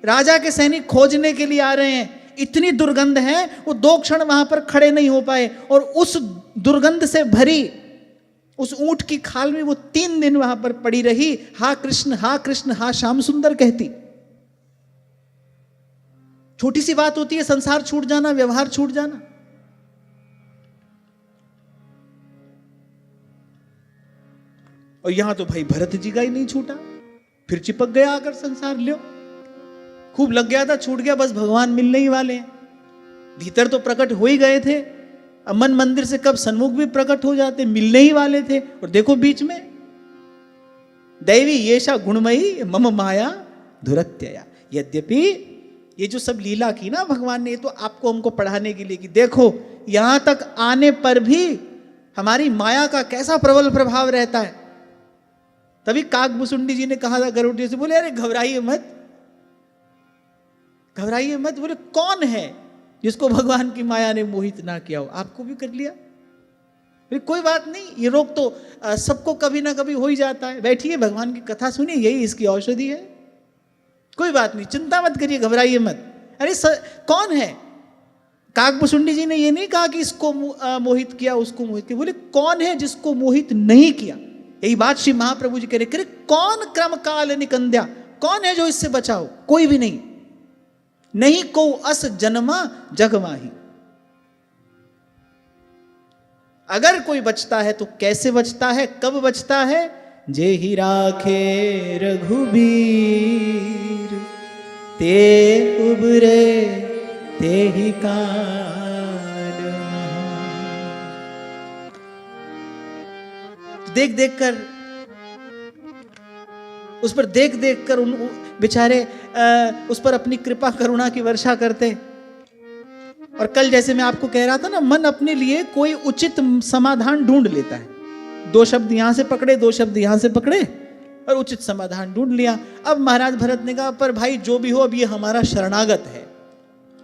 राजा के सैनिक खोजने के लिए आ रहे हैं, इतनी दुर्गंध है, वो 2 क्षण वहां पर खड़े नहीं हो पाए। और उस दुर्गंध से भरी उस ऊंट की खाल में वो 3 दिन वहां पर पड़ी रही। हा कृष्ण हा श्याम सुंदर कहती। छोटी सी बात होती है संसार छूट जाना, व्यवहार छूट जाना। और यहां तो भाई भरत जी का ही नहीं छूटा, फिर चिपक गया आकर संसार। लो खूब लग गया था, छूट गया, बस भगवान मिलने ही वाले हैं। भीतर तो प्रकट हो ही गए थे, अब मन मंदिर से कब सन्मुख भी प्रकट हो जाते, मिलने ही वाले थे। और देखो बीच में दैवी येषा गुणमयी मम माया धुरत्यया। यद्यपि ये जो सब लीला की ना भगवान ने, ये तो आपको हमको पढ़ाने के लिए कि देखो यहां तक आने पर भी हमारी माया का कैसा प्रबल प्रभाव रहता है। तभी काकभुसुंडी जी ने कहा था गरुड़ जी से, बोले अरे घबराइए मत, घबराइए मत। बोले कौन है जिसको भगवान की माया ने मोहित ना किया हो, आपको भी कर लिया। फिर कोई बात नहीं, ये रोग तो सबको कभी ना कभी हो ही जाता है। बैठिए भगवान की कथा सुनिए, यही इसकी औषधि है। कोई बात नहीं, चिंता मत करिए, घबराइए मत। अरे कौन है। काकभुसुंडी जी ने ये नहीं कहा कि इसको मोहित किया उसको मोहित किया, बोले कौन है जिसको मोहित नहीं किया। यही बात श्री महाप्रभु जी कह रहे, कौन क्रम काल निकंद्या, कौन है जो इससे बचाओ। कोई भी नहीं, नहीं को अस जन्मा जग माही। अगर कोई बचता है तो कैसे बचता है, कब बचता है। जे ही राखे रघुबीर, ते उबरे ते ही काल। देख देख कर उस पर देख देख कर उन बेचारे उस पर अपनी कृपा करुणा की वर्षा करते। और कल जैसे मैं आपको कह रहा था ना, मन अपने लिए कोई उचित समाधान ढूंढ लेता है। 2 शब्द यहां से पकड़े, 2 शब्द यहां से पकड़े और उचित समाधान ढूंढ लिया। अब महाराज भरत ने कहा पर भाई जो भी हो, अब ये हमारा शरणागत है,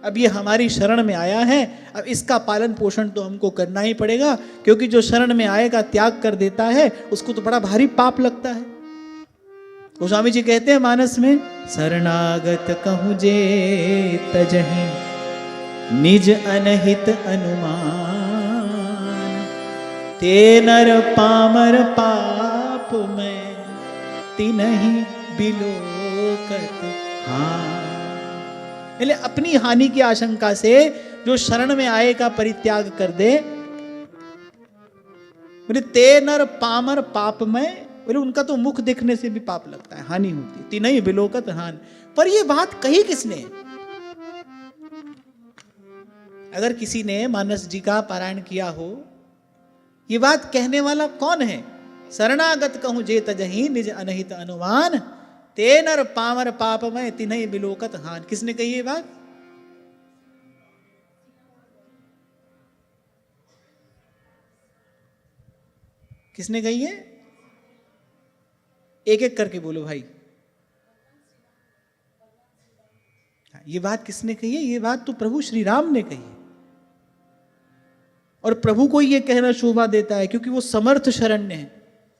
अब ये हमारी शरण में आया है, अब इसका पालन पोषण तो हमको करना ही पड़ेगा। क्योंकि जो शरण में आएगा त्याग कर देता है, उसको तो बड़ा भारी पाप लगता है। गोस्वामी जी कहते हैं मानस में, शरणागत कहूं जे तजहि निज अनहित अनुमान, ते नर पामर पाप में तिन्हि बिलोकत हानि। अपनी हानि की आशंका से जो शरण में आए का परित्याग कर दे, बोले ते नर पामर पाप में, बोले उनका तो मुख देखने से भी पाप लगता है, हानि होती है। तिन्हि बिलोकत हानि। पर ये बात कही किसने। अगर किसी ने मानस जी का पारायण किया हो, ये बात कहने वाला कौन है। शरणागत कहूं जे तजहि निज अनहित अनुमान, ते नर पामर पाप में तिन्हि बिलोकत हानि। किसने कही ये बात। किसने कही है। एक एक करके बोलो भाई। ये बात किसने कही है। ये बात तो प्रभु श्री राम ने कही है। और प्रभु को ये कहना शोभा देता है क्योंकि वो समर्थ शरण्य है।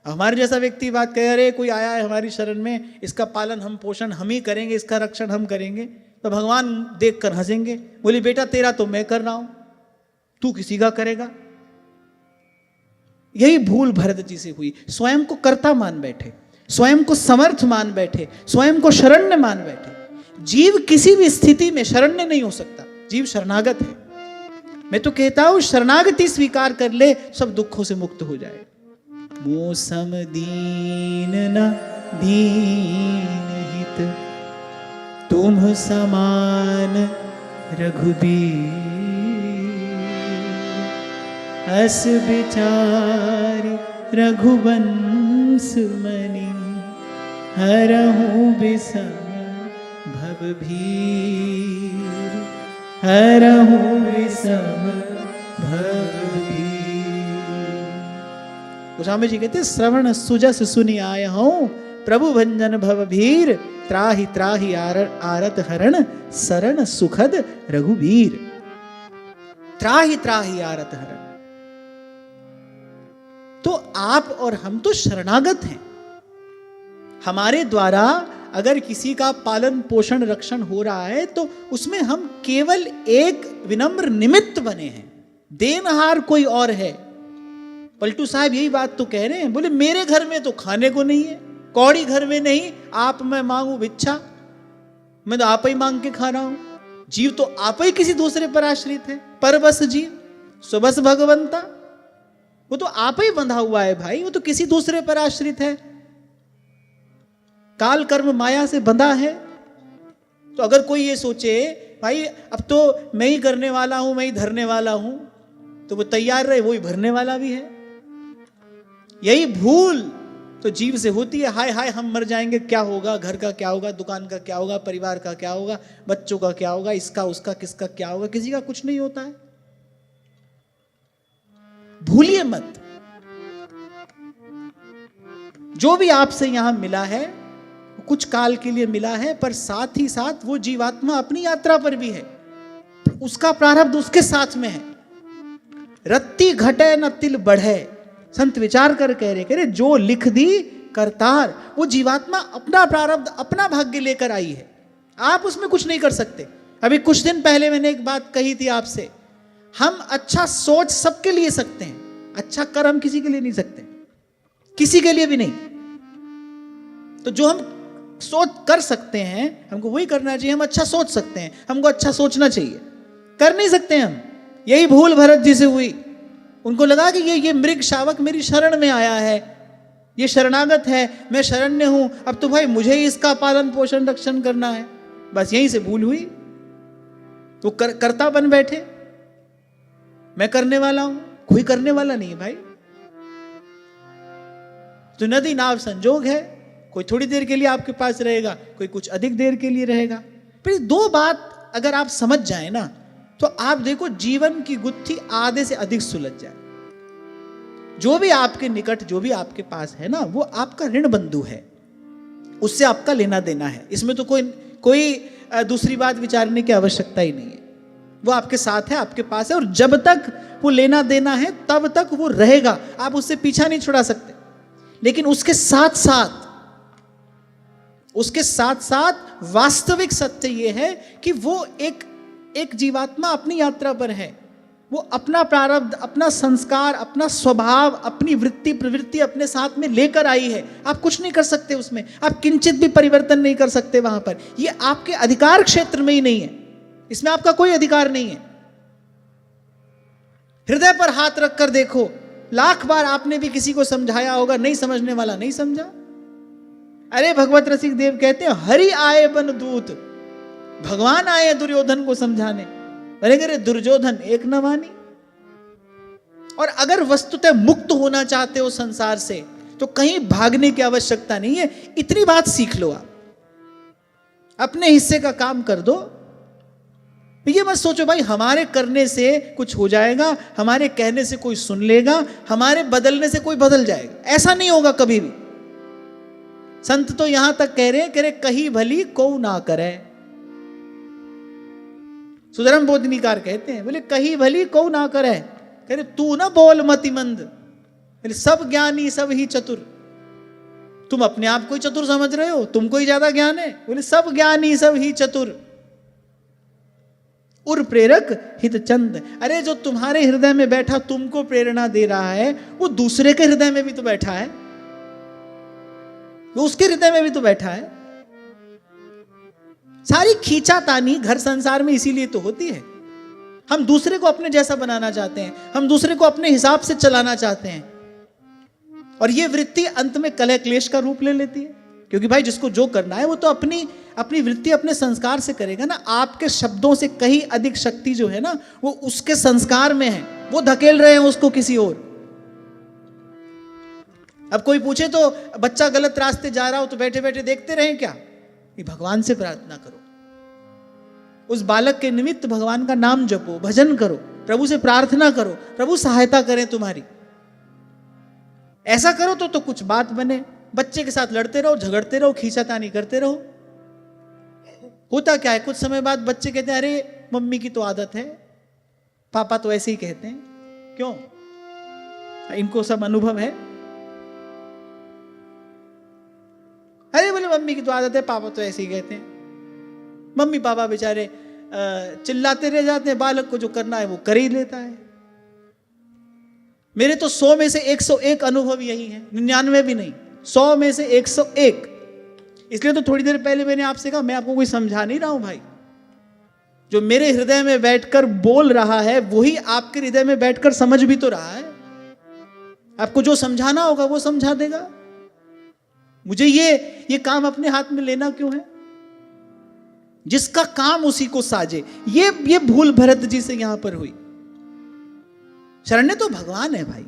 हमारे जैसा व्यक्ति बात कह रहे कोई आया है हमारी शरण में, इसका पालन हम पोषण हम ही करेंगे, इसका रक्षण हम करेंगे, तो भगवान देख कर हंसेंगे, बोले बेटा तेरा तो मैं कर रहा हूं, तू किसी का करेगा। यही भूल भरत जी से हुई। स्वयं को कर्ता मान बैठे, स्वयं को समर्थ मान बैठे, स्वयं को शरण्य मान बैठे। जीव किसी भी स्थिति में शरण्य नहीं हो सकता, जीव शरणागत है। मैं तो कहता हूं शरणागति स्वीकार कर ले, सब दुखों से मुक्त हो जाए। मौसम दीन न दीन हित, तुम समान रघुबीर, अस विचार रघुवंश मनि, हरहु विषम भवभीर, हरहु विषम भवभीर। गोस्वामी जी कहते श्रवण सुजस सुनि आय हूं, प्रभु भंजन भवभीर, त्राहि त्राहि आरत हरण, शरण सुखद रघुवीर। त्राहि त्राहि आरत हरण। तो आप और हम तो शरणागत हैं। हमारे द्वारा अगर किसी का पालन पोषण रक्षण हो रहा है तो उसमें हम केवल एक विनम्र निमित्त बने हैं, देनहार कोई और है। पलटू साहब यही बात तो कह रहे हैं, बोले मेरे घर में तो खाने को नहीं है, कौड़ी घर में नहीं, आप मैं मांगू भिक्षा, मैं तो आप ही मांग के खा रहा हूं। जीव तो आप ही किसी दूसरे पर आश्रित है, परबस जीव सुबस भगवंता, वो तो आप ही बंधा हुआ है भाई, वो तो किसी दूसरे पर आश्रित है, काल कर्म माया से बंधा है। तो अगर कोई ये सोचे भाई अब तो मैं ही करने वाला हूं, मैं ही धरने वाला हूं, तो वो तैयार रहे, वो ही भरने वाला भी है। यही भूल तो जीव से होती है। हाय हाय हम मर जाएंगे, क्या होगा, घर का क्या होगा, दुकान का क्या होगा, परिवार का क्या होगा, बच्चों का क्या होगा, इसका उसका किसका क्या होगा, किसी का कुछ नहीं होता है। भूलिए मत, जो भी आपसे यहां मिला है कुछ काल के लिए मिला है, पर साथ ही साथ वो जीवात्मा अपनी यात्रा पर भी है, उसका प्रारब्ध उसके साथ में है। रत्ती घटे न तिल बढ़े, संत विचार कर कह रहे जो लिख दी करतार, वो जीवात्मा अपना प्रारब्ध अपना भाग्य लेकर आई है, आप उसमें कुछ नहीं कर सकते। अभी कुछ दिन पहले मैंने एक बात कही थी आपसे, हम अच्छा सोच सबके लिए सकते हैं, अच्छा कर हम किसी के लिए नहीं सकते, किसी के लिए भी नहीं। तो जो हम सोच कर सकते हैं हमको वही करना चाहिए। हम अच्छा सोच सकते हैं, हमको अच्छा सोचना चाहिए, कर नहीं सकते हम। यही भूल भरत जी से हुई, उनको लगा कि ये मृग शावक मेरी शरण में आया है, ये शरणागत है, मैं शरण्य हूं, अब तो भाई मुझे ही इसका पालन पोषण रक्षण करना है। बस यहीं से भूल हुई, वो कर्ता बन बैठे, मैं करने वाला हूं, कोई करने वाला नहीं है भाई। तो नदी नाव संजोग है, कोई थोड़ी देर के लिए आपके पास रहेगा, कोई कुछ अधिक देर के लिए रहेगा। फिर दो बात अगर आप समझ जाए ना, तो आप देखो जीवन की गुत्थी आधे से अधिक सुलझ जाए। जो भी आपके निकट, जो भी आपके पास है ना, वो आपका ऋण बंधु है, उससे आपका लेना देना है। इसमें तो कोई दूसरी बात विचारने की आवश्यकता ही नहीं है। वो आपके साथ है, आपके पास है, और जब तक वो लेना देना है तब तक वो रहेगा, आप उससे पीछा नहीं छुड़ा सकते। लेकिन उसके साथ साथ वास्तविक सत्य यह है कि वो एक जीवात्मा अपनी यात्रा पर है, वो अपना प्रारब्ध, अपना संस्कार, अपना स्वभाव, अपनी वृत्ति प्रवृत्ति अपने साथ में लेकर आई है। आप कुछ नहीं कर सकते उसमें, आप किंचित भी परिवर्तन नहीं कर सकते वहां पर। ये आपके अधिकार क्षेत्र में ही नहीं है, इसमें आपका कोई अधिकार नहीं है। हृदय पर हाथ रखकर देखो, लाख बार आपने भी किसी को समझाया होगा, नहीं समझने वाला नहीं समझा। अरे भगवत रसिक देव कहते हैं हरि आए बन दूत, भगवान आए दुर्योधन को समझाने, अरे दुर्योधन एक न मानी। और अगर वस्तुतः मुक्त होना चाहते हो संसार से, तो कहीं भागने की आवश्यकता नहीं है। इतनी बात सीख लो, आप अपने हिस्से का काम कर दो। ये मत सोचो भाई हमारे करने से कुछ हो जाएगा, हमारे कहने से कोई सुन लेगा, हमारे बदलने से कोई बदल जाएगा, ऐसा नहीं होगा कभी भी। संत तो यहां तक कह रहे कही भली को ना करे। सुधर्म बोधनीकार कहते हैं, बोले कही भली को ना करे, कह रहे तू ना बोल मतिमंद, सब ज्ञानी सब ही चतुर। तुम अपने आप को ही चतुर समझ रहे हो, तुमको ही ज्यादा ज्ञान है। बोले सब ज्ञानी सब ही चतुर, उर प्रेरक हित चंद। अरे जो तुम्हारे हृदय में बैठा तुमको प्रेरणा दे रहा है, वो दूसरे के हृदय में भी तो बैठा है, वो उसके हृदय में भी तो बैठा है। सारी खींचातानी घर संसार में इसीलिए तो होती है। हम दूसरे को अपने जैसा बनाना चाहते हैं, हम दूसरे को अपने हिसाब से चलाना चाहते हैं, और ये वृत्ति अंत में कलह क्लेश का रूप ले लेती है। क्योंकि भाई जिसको जो करना है वो तो अपनी वृत्ति अपने संस्कार से करेगा ना। आपके शब्दों से कहीं अधिक शक्ति जो है ना वो उसके संस्कार में है, वो धकेल रहे हैं उसको किसी और। अब कोई पूछे तो बच्चा गलत रास्ते जा रहा हो तो बैठे बैठे देखते रहें क्या? ये भगवान से प्रार्थना करो, उस बालक के निमित्त भगवान का नाम जपो, भजन करो, प्रभु से प्रार्थना करो, प्रभु सहायता करें तुम्हारी। ऐसा करो तो कुछ बात बने। बच्चे के साथ लड़ते रहो, झगड़ते रहो, खींचातानी करते रहो, होता क्या है? कुछ समय बाद बच्चे कहते हैं अरे मम्मी की तो आदत है, पापा तो ऐसे ही कहते हैं। क्यों? इनको सब अनुभव है। अरे बोले मम्मी की तो आदत है, पापा तो ऐसे ही कहते हैं। मम्मी पापा बेचारे चिल्लाते रह जाते हैं, बालक को जो करना है वो कर ही लेता है। मेरे तो 100 में से 101 अनुभव यही है, 99 भी नहीं, 100 में से 101। इसलिए तो थोड़ी देर पहले मैंने आपसे कहा मैं आपको कोई समझा नहीं रहा हूं भाई, जो मेरे हृदय में बैठकर बोल रहा है वही आपके हृदय में बैठकर समझ भी तो रहा है। आपको जो समझाना होगा वो समझा देगा। मुझे ये काम अपने हाथ में लेना क्यों है? जिसका काम उसी को साजे। ये भूल भरत जी से यहां पर हुई। शरण्य तो भगवान है भाई,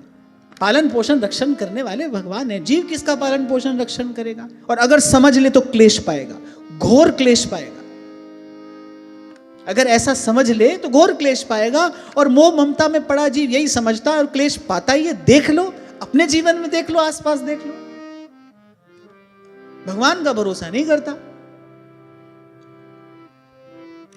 पालन पोषण रक्षण करने वाले भगवान है। जीव किसका पालन पोषण रक्षण करेगा? और अगर समझ ले तो क्लेश पाएगा, घोर क्लेश पाएगा। अगर ऐसा समझ ले तो घोर क्लेश पाएगा। और मोह ममता में पड़ा जीव यही समझता है और क्लेश पाता ही है। देख लो, अपने जीवन में देख लो, आसपास देख लो, भगवान का भरोसा नहीं करता,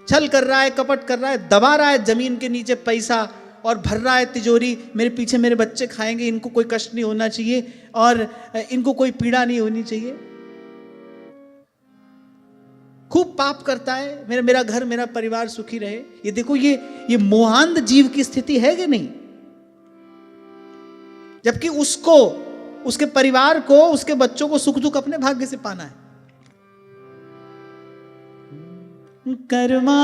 छल कर रहा है, कपट कर रहा है, दबा रहा है जमीन के नीचे पैसा और भर रहा है तिजोरी। मेरे पीछे मेरे बच्चे खाएंगे, इनको कोई कष्ट नहीं होना चाहिए और इनको कोई पीड़ा नहीं होनी चाहिए। खूब पाप करता है, मेरा घर मेरा परिवार सुखी रहे। ये देखो, ये मोहांध जीव की स्थिति है कि नहीं? जबकि उसको, उसके परिवार को, उसके बच्चों को सुख दुख अपने भाग्य से पाना है। कर्मा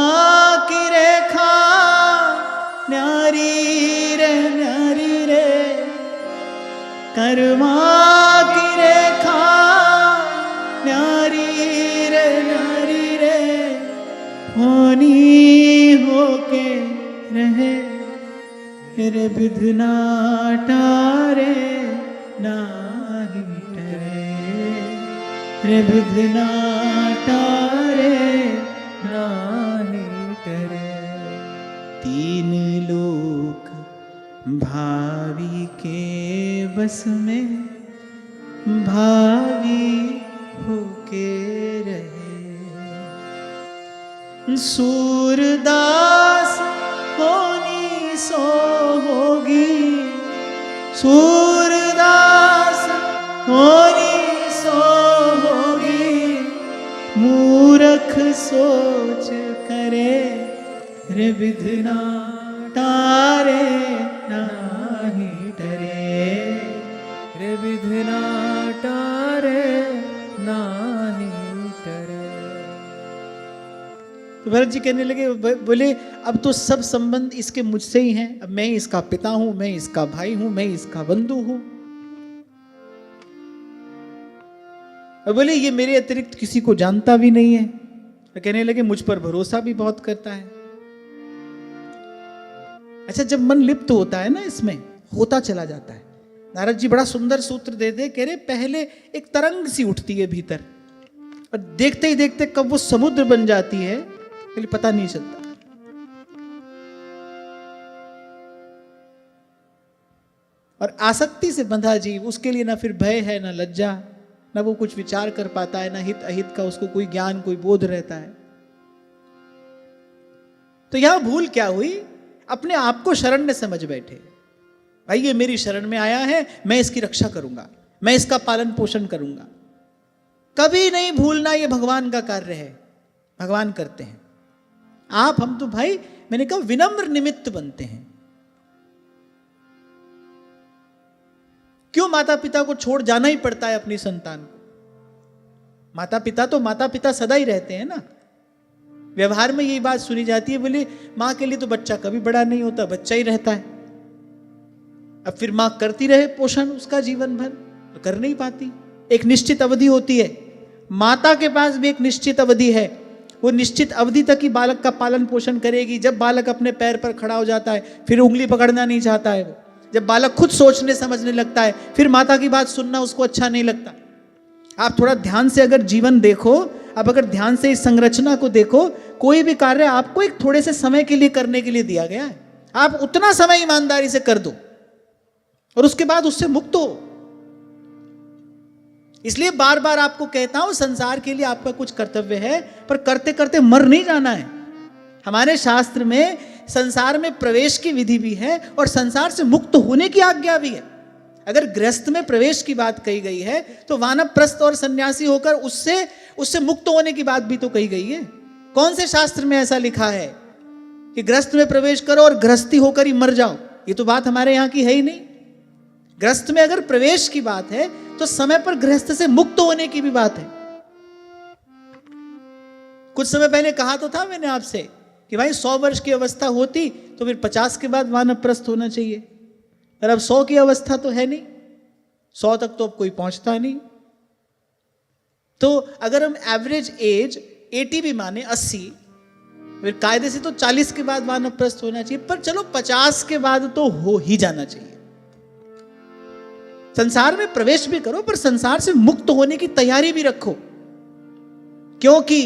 की रेखा न्यारी रे, कर्मा की रेखा न्यारी रे, होनी होके रहे रे विधना टारे नाही टरे, रे विधना टारे नाही टरे। तीन लोक भावी के बस में भावी होके रहे। सूरदास होनी सो होगी, सूरदास होनी सो होगी, मूर्ख सोच करे रे विधना तारे नाही डरे, रे विधना तारे नाही डरे। तो भरत जी कहने लगे, बोले अब तो सब संबंध इसके मुझसे ही हैं। अब मैं इसका पिता हूं, मैं इसका भाई हूं, मैं इसका बंधु हूं। बोले ये मेरे अतिरिक्त किसी को जानता भी नहीं है। तो कहने लगे मुझ पर भरोसा भी बहुत करता है। अच्छा, जब मन लिप्त होता है ना, इसमें होता चला जाता है। नारद जी बड़ा सुंदर सूत्र दे दे, कह रहे पहले एक तरंग सी उठती है भीतर, और देखते ही देखते कब वो समुद्र बन जाती है पता नहीं चलता। और आसक्ति से बंधा जीव, उसके लिए ना फिर भय है, ना लज्जा, ना वो कुछ विचार कर पाता है, ना हित अहित का उसको कोई ज्ञान, कोई बोध रहता है। तो यहां भूल क्या हुई? अपने आप को शरण्य समझ बैठे। भाई ये मेरी शरण में आया है, मैं इसकी रक्षा करूंगा, मैं इसका पालन पोषण करूंगा। कभी नहीं भूलना ये भगवान का कार्य है, भगवान करते हैं। आप हम तो भाई, मैंने कहा विनम्र निमित्त बनते हैं। क्यों माता पिता को छोड़ जाना ही पड़ता है अपनी संतान को? माता पिता तो माता पिता सदा ही रहते हैं ना। व्यवहार में यही बात सुनी जाती है, बोले मां के लिए तो बच्चा कभी बड़ा नहीं होता, बच्चा ही रहता है। अब फिर मां करती रहे पोषण उसका जीवन भर, तो कर नहीं पाती। एक निश्चित अवधि होती है, माता के पास भी एक निश्चित अवधि है। वो निश्चित अवधि तक ही बालक का पालन पोषण करेगी। जब बालक अपने पैर पर खड़ा हो जाता है, फिर उंगली पकड़ना नहीं चाहता है वो। जब बालक खुद सोचने समझने लगता है, फिर माता की बात सुनना उसको अच्छा नहीं लगता। आप थोड़ा ध्यान से अगर जीवन देखो, आप अगर ध्यान से इस संरचना को देखो, कोई भी कार्य आपको एक थोड़े से समय के लिए करने के लिए दिया गया है। आप उतना समय ईमानदारी से कर दो और उसके बाद उससे मुक्त हो। इसलिए बार बार आपको कहता हूं, संसार के लिए आपका कुछ कर्तव्य है, पर करते करते मर नहीं जाना है। हमारे शास्त्र में संसार में प्रवेश की विधि भी है और संसार से मुक्त होने की आज्ञा भी है। अगर गृहस्थ में प्रवेश की बात कही गई है, तो वानप्रस्थ और सन्यासी होकर उससे मुक्त होने की बात भी तो कही गई है। कौन से शास्त्र में ऐसा लिखा है कि गृहस्थ में प्रवेश करो और गृहस्थी होकर ही मर जाओ? ये तो बात हमारे यहां की है ही नहीं। गृहस्थ में अगर प्रवेश की बात है, तो समय पर गृहस्थ से मुक्त होने की भी बात है। कुछ समय पहले कहा तो था मैंने आपसे कि भाई 100 वर्ष की अवस्था होती तो फिर 50 के बाद वानप्रस्थ होना चाहिए, पर अब 100 की अवस्था तो है नहीं, 100 तक तो अब कोई पहुंचता नहीं। तो अगर हम एवरेज एज 80 भी माने, 80, फिर कायदे से तो 40 के बाद वानप्रस्थ होना चाहिए, पर चलो 50 के बाद तो हो ही जाना चाहिए। संसार में प्रवेश भी करो, पर संसार से मुक्त होने की तैयारी भी रखो, क्योंकि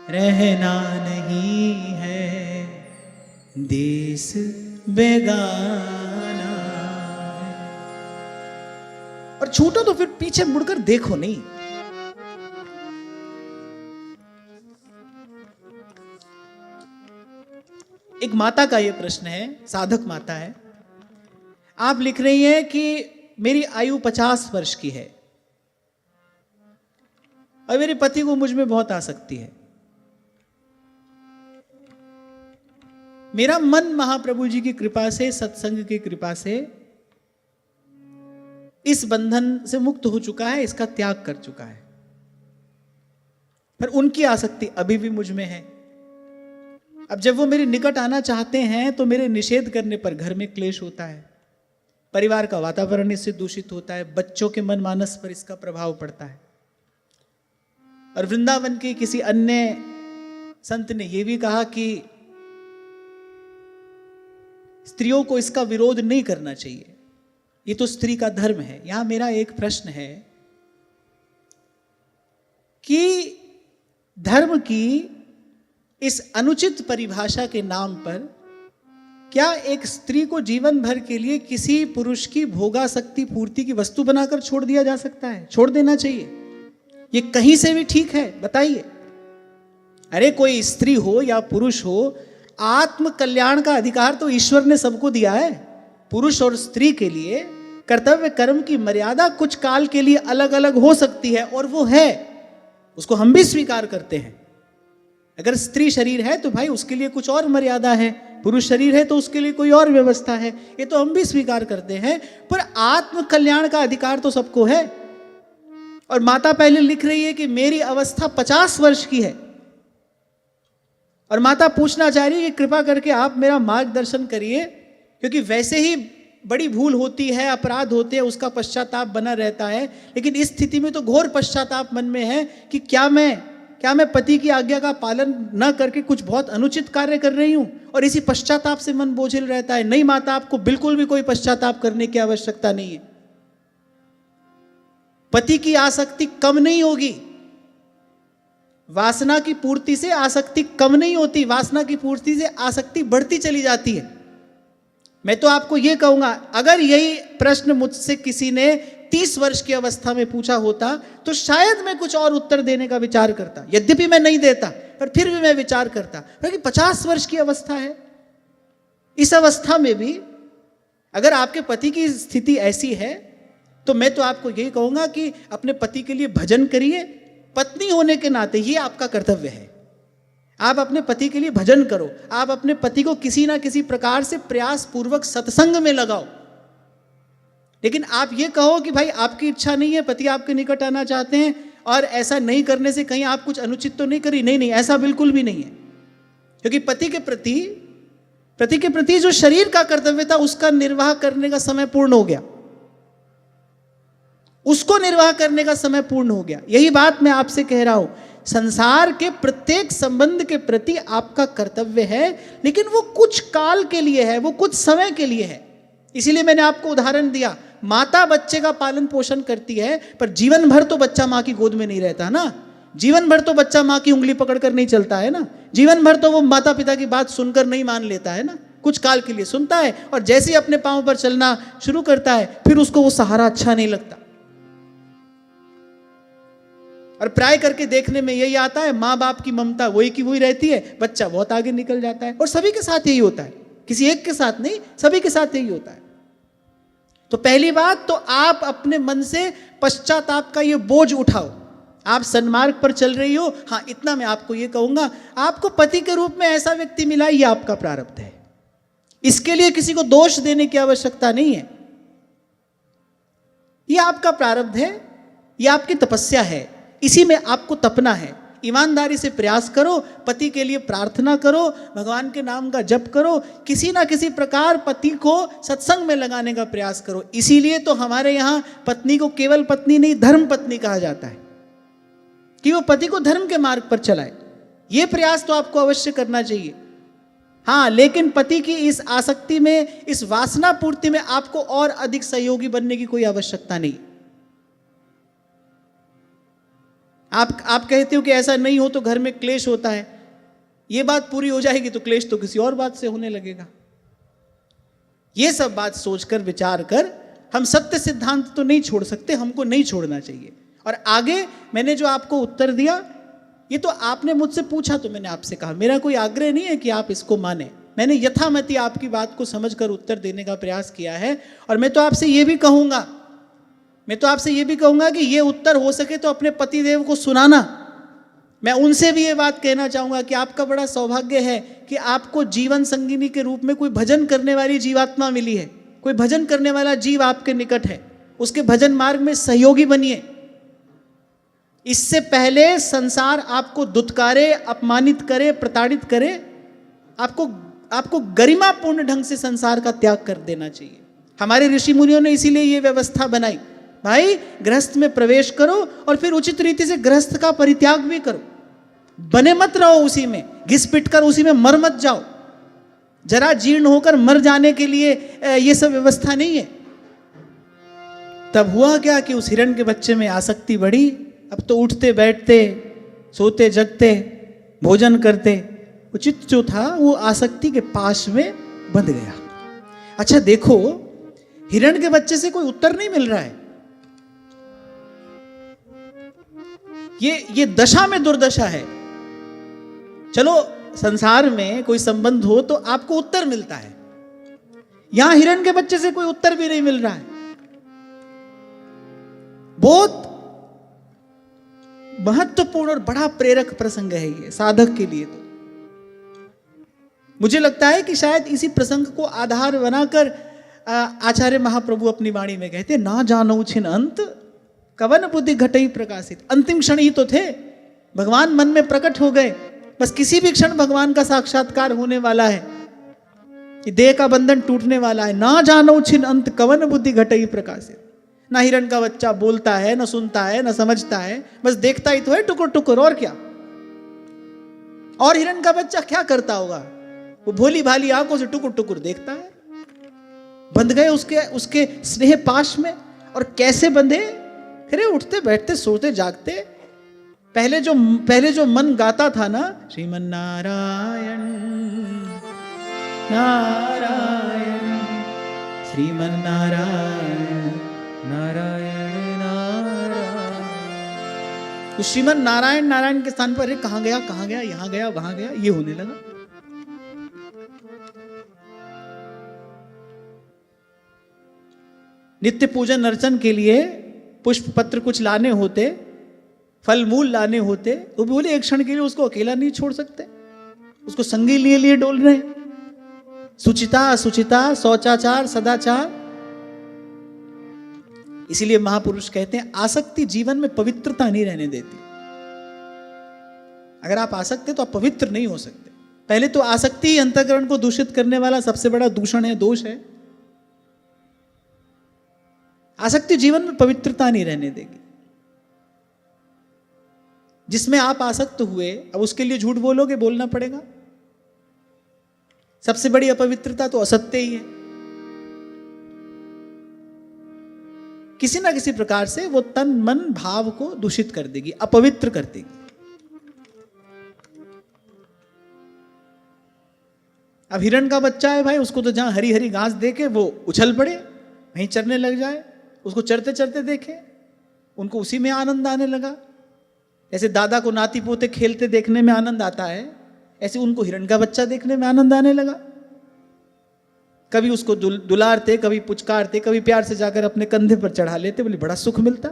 रहना नहीं है देश बेगाना। और छूटो तो फिर पीछे मुड़कर देखो नहीं। एक माता का यह प्रश्न है, साधक माता है। आप लिख रही हैं कि मेरी आयु 50 वर्ष की है और मेरे पति को मुझ में बहुत आसक्ति है। मेरा मन महाप्रभु जी की कृपा से, सत्संग की कृपा से इस बंधन से मुक्त हो चुका है, इसका त्याग कर चुका है, पर उनकी आसक्ति अभी भी मुझ में है। अब जब वो मेरे निकट आना चाहते हैं तो मेरे निषेध करने पर घर में क्लेश होता है, परिवार का वातावरण इससे दूषित होता है, बच्चों के मन मानस पर इसका प्रभाव पड़ता है। और वृंदावन के किसी अन्य संत ने यह भी कहा कि स्त्रियों को इसका विरोध नहीं करना चाहिए, ये तो स्त्री का धर्म है। यहां मेरा एक प्रश्न है कि धर्म की इस अनुचित परिभाषा के नाम पर क्या एक स्त्री को जीवन भर के लिए किसी पुरुष की भोगासक्ति पूर्ति की वस्तु बनाकर छोड़ दिया जा सकता है? छोड़ देना चाहिए? ये कहीं से भी ठीक है? बताइए। अरे कोई स्त्री हो या पुरुष हो, आत्म कल्याण का अधिकार तो ईश्वर ने सबको दिया है। पुरुष और स्त्री के लिए कर्तव्य कर्म की मर्यादा कुछ काल के लिए अलग अलग हो सकती है, और वो है, उसको हम भी स्वीकार करते हैं। अगर स्त्री शरीर है तो भाई उसके लिए कुछ और मर्यादा है, पुरुष शरीर है तो उसके लिए कोई और व्यवस्था है, ये तो हम भी स्वीकार करते हैं। पर आत्म कल्याण का अधिकार तो सबको है। और माता पहले लिख रही है कि मेरी अवस्था 50 वर्ष की है, और माता पूछना चाह रही है कि कृपा करके आप मेरा मार्गदर्शन करिए, क्योंकि वैसे ही बड़ी भूल होती है, अपराध होते हैं, उसका पश्चाताप बना रहता है। लेकिन इस स्थिति में तो घोर पश्चाताप मन में है कि क्या मैं पति की आज्ञा का पालन न करके कुछ बहुत अनुचित कार्य कर रही हूं, और इसी पश्चाताप से मन बोझिल रहता है। नहीं माता, आपको बिल्कुल भी कोई पश्चाताप करने की आवश्यकता नहीं है। पति की आसक्ति कम नहीं होगी, वासना की पूर्ति से आसक्ति कम नहीं होती, वासना की पूर्ति से आसक्ति बढ़ती चली जाती है। मैं तो आपको यह कहूंगा, अगर यही प्रश्न मुझसे किसी ने 30 वर्ष की अवस्था में पूछा होता तो शायद मैं कुछ और उत्तर देने का विचार करता। यद्यपि मैं नहीं देता, पर फिर भी मैं विचार करता। क्योंकि 50 वर्ष की अवस्था है, इस अवस्था में भी अगर आपके पति की स्थिति ऐसी है तो मैं तो आपको यही कहूंगा कि अपने पति के लिए भजन करिए। पत्नी होने के नाते ये आपका कर्तव्य है। आप अपने पति के लिए भजन करो, आप अपने पति को किसी ना किसी प्रकार से प्रयास पूर्वक सत्संग में लगाओ। लेकिन आप ये कहो कि भाई आपकी इच्छा नहीं है, पति आपके निकट आना चाहते हैं और ऐसा नहीं करने से कहीं आप कुछ अनुचित तो नहीं करी। नहीं नहीं, ऐसा बिल्कुल भी नहीं है। क्योंकि पति के प्रति जो शरीर का कर्तव्य था उसका निर्वाह करने का समय पूर्ण हो गया, उसको निर्वाह करने का समय पूर्ण हो गया। यही बात मैं आपसे कह रहा हूं, संसार के प्रत्येक संबंध के प्रति आपका कर्तव्य है, लेकिन वो कुछ काल के लिए है, वो कुछ समय के लिए है। इसीलिए मैंने आपको उदाहरण दिया, माता बच्चे का पालन पोषण करती है पर जीवन भर तो बच्चा मां की गोद में नहीं रहता ना, जीवन भर तो बच्चा मां की उंगली पकड़कर नहीं चलता है ना, जीवन भर तो वो माता पिता की बात सुनकर नहीं मान लेता है ना। कुछ काल के लिए सुनता है और जैसे ही अपने पांव पर चलना शुरू करता है फिर उसको वो सहारा अच्छा नहीं लगता। और प्राय करके देखने में यही आता है, माँ बाप की ममता वही की वही रहती है, बच्चा बहुत आगे निकल जाता है। और सभी के साथ यही होता है, किसी एक के साथ नहीं, सभी के साथ यही होता है। तो पहली बात तो आप अपने मन से पश्चाताप का ये बोझ उठाओ। आप सन्मार्ग पर चल रही हो, हाँ इतना मैं आपको ये कहूंगा, आपको पति के रूप में ऐसा व्यक्ति मिला, ये आपका प्रारब्ध है। इसके लिए किसी को दोष देने की आवश्यकता नहीं है। ये आपका प्रारब्ध है, ये आपकी तपस्या है, इसी में आपको तपना है। ईमानदारी से प्रयास करो, पति के लिए प्रार्थना करो, भगवान के नाम का जप करो, किसी ना किसी प्रकार पति को सत्संग में लगाने का प्रयास करो। इसीलिए तो हमारे यहाँ पत्नी को केवल पत्नी नहीं, धर्म पत्नी कहा जाता है, कि वो पति को धर्म के मार्ग पर चलाए। ये प्रयास तो आपको अवश्य करना चाहिए। हाँ, लेकिन पति की इस आसक्ति में, इस वासना पूर्ति में आपको और अधिक सहयोगी बनने की कोई आवश्यकता नहीं। आप कहते हो कि ऐसा नहीं हो तो घर में क्लेश होता है, ये बात पूरी हो जाएगी तो क्लेश तो किसी और बात से होने लगेगा। ये सब बात सोचकर विचार कर हम सत्य सिद्धांत तो नहीं छोड़ सकते, हमको नहीं छोड़ना चाहिए। और आगे मैंने जो आपको उत्तर दिया, ये तो आपने मुझसे पूछा तो मैंने आपसे कहा, मेरा कोई आग्रह नहीं है कि आप इसको माने। मैंने यथामति आपकी बात को समझकर उत्तर देने का प्रयास किया है। और मैं तो आपसे ये भी कहूंगा कि ये उत्तर हो सके तो अपने पतिदेव को सुनाना। मैं उनसे भी ये बात कहना चाहूंगा कि आपका बड़ा सौभाग्य है कि आपको जीवन संगिनी के रूप में कोई भजन करने वाली जीवात्मा मिली है, कोई भजन करने वाला जीव आपके निकट है, उसके भजन मार्ग में सहयोगी बनिए। इससे पहले संसार आपको दुत्कारे, अपमानित करे, प्रताड़ित करे, आपको गरिमापूर्ण ढंग से संसार का त्याग कर देना चाहिए। हमारे ऋषि मुनियों ने इसीलिए ये व्यवस्था बनाई, भाई गृहस्थ में प्रवेश करो और फिर उचित रीति से गृहस्थ का परित्याग भी करो, बने मत रहो उसी में, घिस पिट कर उसी में मर मत जाओ। जरा जीर्ण होकर मर जाने के लिए ये सब व्यवस्था नहीं है। तब हुआ क्या कि उस हिरण के बच्चे में आसक्ति बढ़ी। अब तो उठते बैठते, सोते जगते, भोजन करते, उचित जो था वो आसक्ति के पाश में बंध गया। अच्छा देखो, हिरण के बच्चे से कोई उत्तर नहीं मिल रहा है। ये दशा में दुर्दशा है। चलो संसार में कोई संबंध हो तो आपको उत्तर मिलता है, यहां हिरण के बच्चे से कोई उत्तर भी नहीं मिल रहा है। बहुत महत्वपूर्ण और बड़ा प्रेरक प्रसंग है ये साधक के लिए। तो मुझे लगता है कि शायद इसी प्रसंग को आधार बनाकर आचार्य महाप्रभु अपनी वाणी में कहते, ना जानो छिन अंत कवन बुद्धि घटई प्रकाशित। अंतिम क्षण ही तो थे, भगवान मन में प्रकट हो गए, बस किसी भी क्षण भगवान का साक्षात्कार होने वाला है, देह का बंधन टूटने वाला है। ना जानो छिन अंत कवन बुद्धि घटई प्रकाशित। ना हिरण का बच्चा बोलता है, ना सुनता है, ना समझता है, बस देखता ही तो है टुकुर टुकुर, और क्या। और हिरण का बच्चा क्या करता होगा, वो भोली भाली आंखों से टुकुर टुकुर देखता है। बंध गए उसके स्नेह पाश में। और कैसे बंधे, अरे उठते बैठते सोते जागते। पहले जो मन गाता था ना, श्रीमन नारायण नारायण श्रीमन नारायण नारायण नारायण, तो श्रीमन नारायण नारायण के स्थान पर अरे कहां गया, यहां गया, वहां गया, ये होने लगा। नित्य पूजन अर्चन के लिए पुष्प पत्र कुछ लाने होते, फल मूल लाने होते, तो बोले एक क्षण के लिए उसको अकेला नहीं छोड़ सकते, उसको संगी लिए लिए डोल रहे हैं। सुचिता असुचिता, शौचाचार सदाचार। इसीलिए महापुरुष कहते हैं आसक्ति जीवन में पवित्रता नहीं रहने देती। अगर आप आसक्त हैं तो आप पवित्र नहीं हो सकते। पहले तो आसक्ति ही अंतःकरण को दूषित करने वाला सबसे बड़ा दूषण है, दोष है। आसक्ति जीवन में पवित्रता नहीं रहने देगी। जिसमें आप आसक्त हुए, अब उसके लिए झूठ बोलोगे, बोलना पड़ेगा। सबसे बड़ी अपवित्रता तो असत्य ही है। किसी ना किसी प्रकार से वो तन मन भाव को दूषित कर देगी, अपवित्र कर देगी। अब हिरण का बच्चा है भाई, उसको तो जहां हरी हरी घास देके वो उछल पड़े, वहीं चरने लग जाए। उसको चरते चरते देखे, उनको उसी में आनंद आने लगा। ऐसे दादा को नाती पोते खेलते देखने में आनंद आता है, ऐसे उनको हिरण का बच्चा देखने में आनंद आने लगा। कभी उसको दुलारते, कभी पुचकारते, कभी प्यार से जाकर अपने कंधे पर चढ़ा लेते, बोले बड़ा सुख मिलता।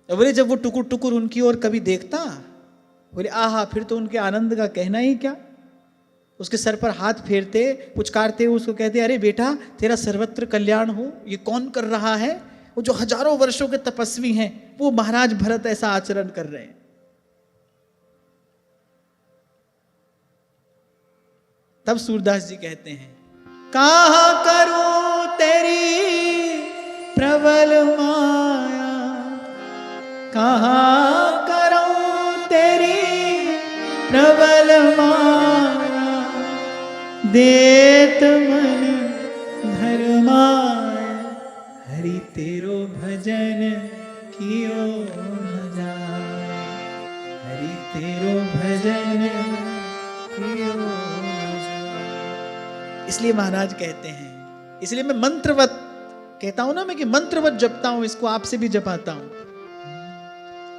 बोले जब वो टुकुर टुकुर उनकी ओर कभी देखता, बोले आहा, फिर तो उनके आनंद का कहना ही क्या। उसके सर पर हाथ फेरते, पुचकारते, उसको कहते अरे बेटा तेरा सर्वत्र कल्याण हो। ये कौन कर रहा है? वो जो हजारों वर्षों के तपस्वी हैं, वो महाराज भरत ऐसा आचरण कर रहे हैं। तब सूरदास जी कहते हैं कहाँ करूं तेरी प्रबल माया, कहाँ करूं तेरी प्रबल माया, देत मन धर्माया, हरि तेरो भजन कियो न जाए, हरि तेरो भजन कियो न जाए। इसलिए महाराज कहते हैं, इसलिए मैं मंत्रवत कहता हूं ना, मैं कि मंत्रवत जपता हूं, इसको आपसे भी जपाता हूं।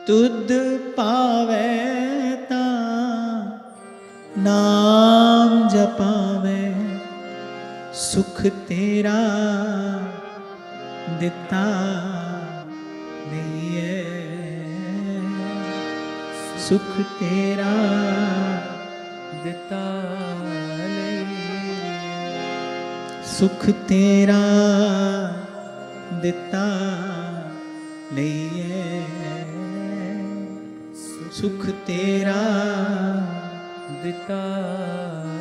तुद पावे ता नाम जपावे, सुख तेरा दिता नहीं है, सुख तेरा दिता नहीं, सुख तेरा दिता नहीं है, सुख तेरा दिता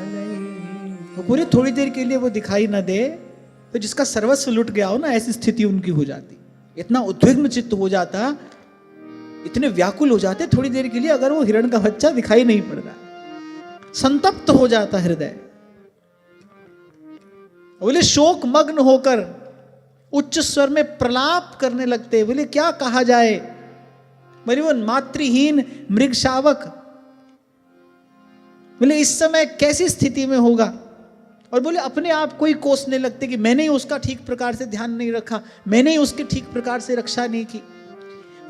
नहीं। वो पूरे थोड़ी देर के लिए वो दिखाई ना दे, तो जिसका सर्वस्व लुट गया हो ना, ऐसी स्थिति उनकी हो जाती। इतना उद्विग्न चित्त हो जाता, इतने व्याकुल हो जाते थोड़ी देर के लिए, अगर वो हिरण का बच्चा दिखाई नहीं पड़ रहा, संतप्त हो जाता हृदय। बोले शोक मग्न होकर उच्च स्वर में प्रलाप करने लगते। बोले क्या कहा जाए, बोले वो मातृहीन मृग शावक, बोले इस समय कैसी स्थिति में होगा। और बोले अपने आप को ही कोसने लगते कि मैंने ही उसका ठीक प्रकार से ध्यान नहीं रखा, मैंने ही उसकी ठीक प्रकार से रक्षा नहीं की।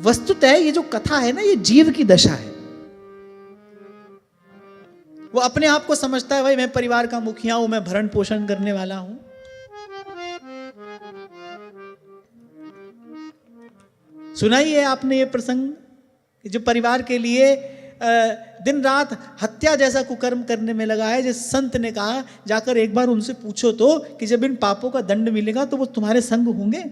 वस्तुतः ये जो कथा है ना, ये जीव की दशा है। वो अपने आप को समझता है भाई मैं परिवार का मुखिया हूं, मैं भरण पोषण करने वाला हूं। सुना ही है आपने ये प्रसंग कि जो परिवार के लिए दिन रात हत्या जैसा कुकर्म करने में लगा है, जिस संत ने कहा जाकर एक बार उनसे पूछो तो कि जब इन पापों का दंड मिलेगा तो वो तुम्हारे संग होंगे।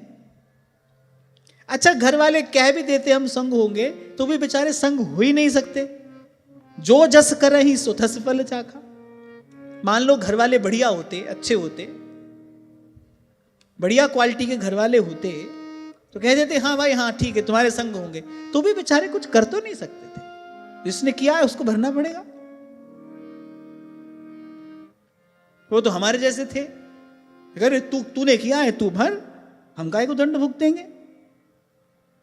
अच्छा घर वाले कह भी देते हम संग होंगे, तो भी बेचारे संग हो ही नहीं सकते। जो जस कर ही सो थस फल चाखा। मान लो घर वाले बढ़िया होते, अच्छे होते, बढ़िया क्वालिटी के घर वाले होते, तो कह देते हाँ भाई हाँ ठीक है तुम्हारे संग होंगे, तो भी बेचारे कुछ कर तो नहीं सकते थे। जिसने किया है उसको भरना पड़ेगा। वो तो हमारे जैसे थे, अगर तूने किया है तू भर, हम काहे को दंड भुगतेंगे।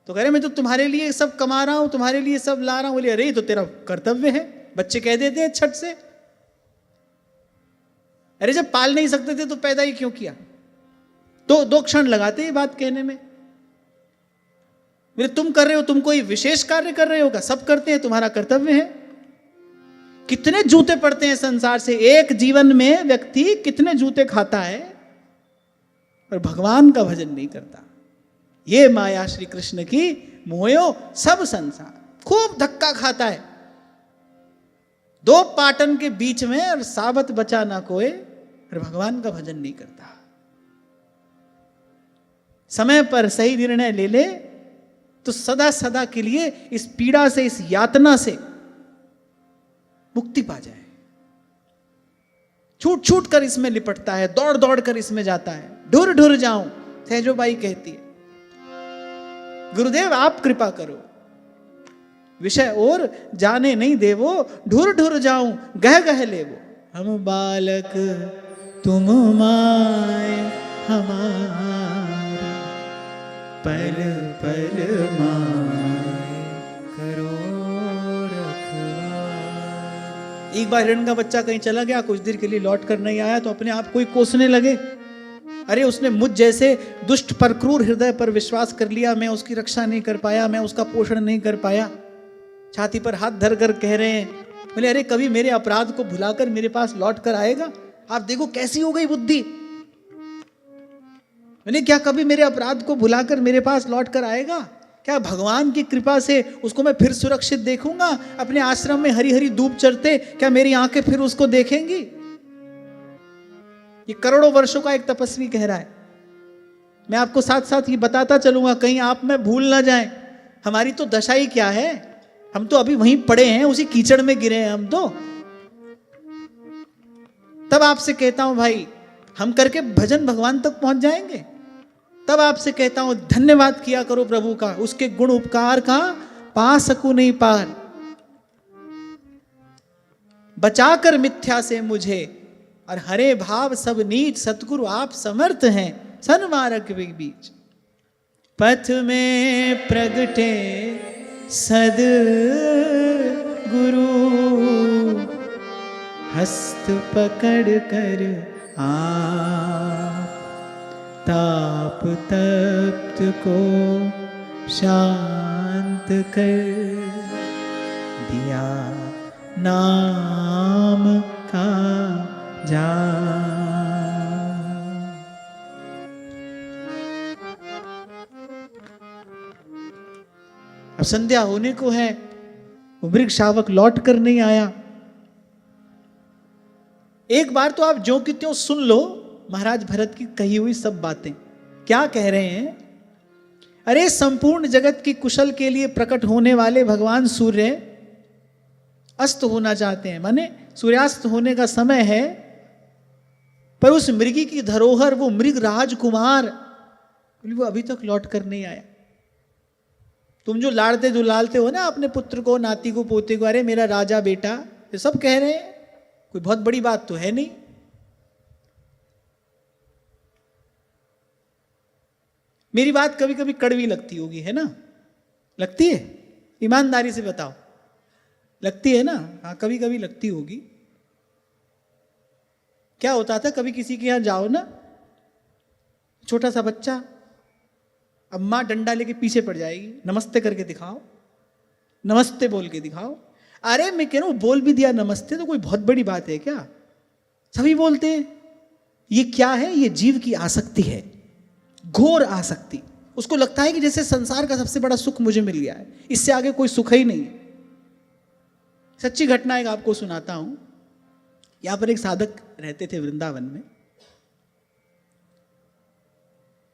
तो कह रहे मैं तो तुम्हारे लिए सब कमा रहा हूं, तुम्हारे लिए सब ला रहा हूं। बोले अरे तो तेरा कर्तव्य है। बच्चे कह देते हैं छठ से, अरे जब पाल नहीं सकते थे तो पैदा ही क्यों किया। तो 2 क्षण लगाते हैं बात कहने में। बोले तुम कर रहे हो, तुम कोई विशेष कार्य कर रहे हो क्या? सब करते हैं, तुम्हारा कर्तव्य है। कितने जूते पड़ते हैं संसार से, एक जीवन में व्यक्ति कितने जूते खाता है और भगवान का भजन नहीं करता। ये माया श्री कृष्ण की मोयो सब संसार, खूब धक्का खाता है दो पाटन के बीच में और साबत बचा ना कोई, और भगवान का भजन नहीं करता। समय पर सही निर्णय ले ले तो सदा सदा के लिए इस पीड़ा से, इस यातना से मुक्ति पा जाए। छूट छूट कर इसमें लिपटता है, दौड़ दौड़ कर इसमें जाता है। ढुर ढुर जाऊं, सहजोबाई कहती है, गुरुदेव आप कृपा करो, विषय और जाने नहीं देवो, ढुर ढुर जाऊं गह गह लेवो। हम बालक तुम माय हमारा, पल पल माय करो रखवार। एक बार हिरण का बच्चा कहीं चला गया, कुछ देर के लिए लौट कर नहीं आया तो अपने आप को ही कोसने लगे, अरे उसने मुझ जैसे दुष्ट पर क्रूर हृदय पर विश्वास कर लिया, मैं उसकी रक्षा नहीं कर पाया, मैं उसका पोषण नहीं कर पाया। छाती पर हाथ धर कर कह रहे हैं, बोले अरे कभी मेरे अपराध को भुलाकर मेरे पास लौट कर आएगा। आप देखो कैसी हो गई बुद्धि, मैंने क्या कभी मेरे अपराध को भुलाकर मेरे पास लौट कर आएगा? क्या भगवान की कृपा से उसको मैं फिर सुरक्षित देखूंगा? अपने आश्रम में हरी हरी धूप चढ़ते क्या मेरी आंखें फिर उसको देखेंगी? ये करोड़ों वर्षों का एक तपस्वी कह रहा है। मैं आपको साथ साथ ये बताता चलूंगा, कहीं आप में भूल ना जाएं। हमारी तो दशा ही क्या है, हम तो अभी वहीं पड़े हैं, उसी कीचड़ में गिरे हैं हम तो। तब आपसे कहता हूं भाई, हम करके भजन भगवान तक पहुंच जाएंगे। तब आपसे कहता हूं धन्यवाद किया करो प्रभु का, उसके गुण उपकार का पा सकूं नहीं पार। बचाकर मिथ्या से मुझे और हरे भाव सब नीच, सतगुरु आप समर्थ हैं सन्मार्ग के बीच। पथ में प्रगटे सद गुरु, हस्त पकड़ कर आप ताप तप्त को शांत कर दिया नाम का जाप। अब संध्या होने को है, वो वृक्ष शावक लौट कर नहीं आया। एक बार तो आप ज्यों की त्यों सुन लो महाराज भरत की कही हुई सब बातें। क्या कह रहे हैं? अरे संपूर्ण जगत की कुशल के लिए प्रकट होने वाले भगवान सूर्य अस्त होना चाहते हैं, माने सूर्यास्त होने का समय है, पर उस मृगी की धरोहर, वो मृग राजकुमार, वो अभी तक लौट कर नहीं आया। तुम जो लाड़ते दुलालते हो ना अपने पुत्र को, नाती को, पोते को, अरे मेरा राजा बेटा, ये सब कह रहे हैं, कोई बहुत बड़ी बात तो है नहीं। मेरी बात कभी कभी कड़वी लगती होगी, है ना? लगती है? ईमानदारी से बताओ, लगती है ना? हाँ, कभी कभी लगती होगी। क्या होता था, कभी किसी के यहां जाओ ना, छोटा सा बच्चा, अब मां डंडा लेके पीछे पड़ जाएगी, नमस्ते करके दिखाओ, नमस्ते बोल के दिखाओ। अरे मैं कह रहा हूं, बोल भी दिया नमस्ते तो कोई बहुत बड़ी बात है क्या? सभी बोलते हैं। ये क्या है? ये जीव की आसक्ति है, घोर आसक्ति। उसको लगता है कि जैसे संसार का सबसे बड़ा सुख मुझे मिल गया है, इससे आगे कोई सुख ही नहीं है। सच्ची घटना एक आपको सुनाता हूं। यहां पर एक साधक रहते थे वृंदावन में।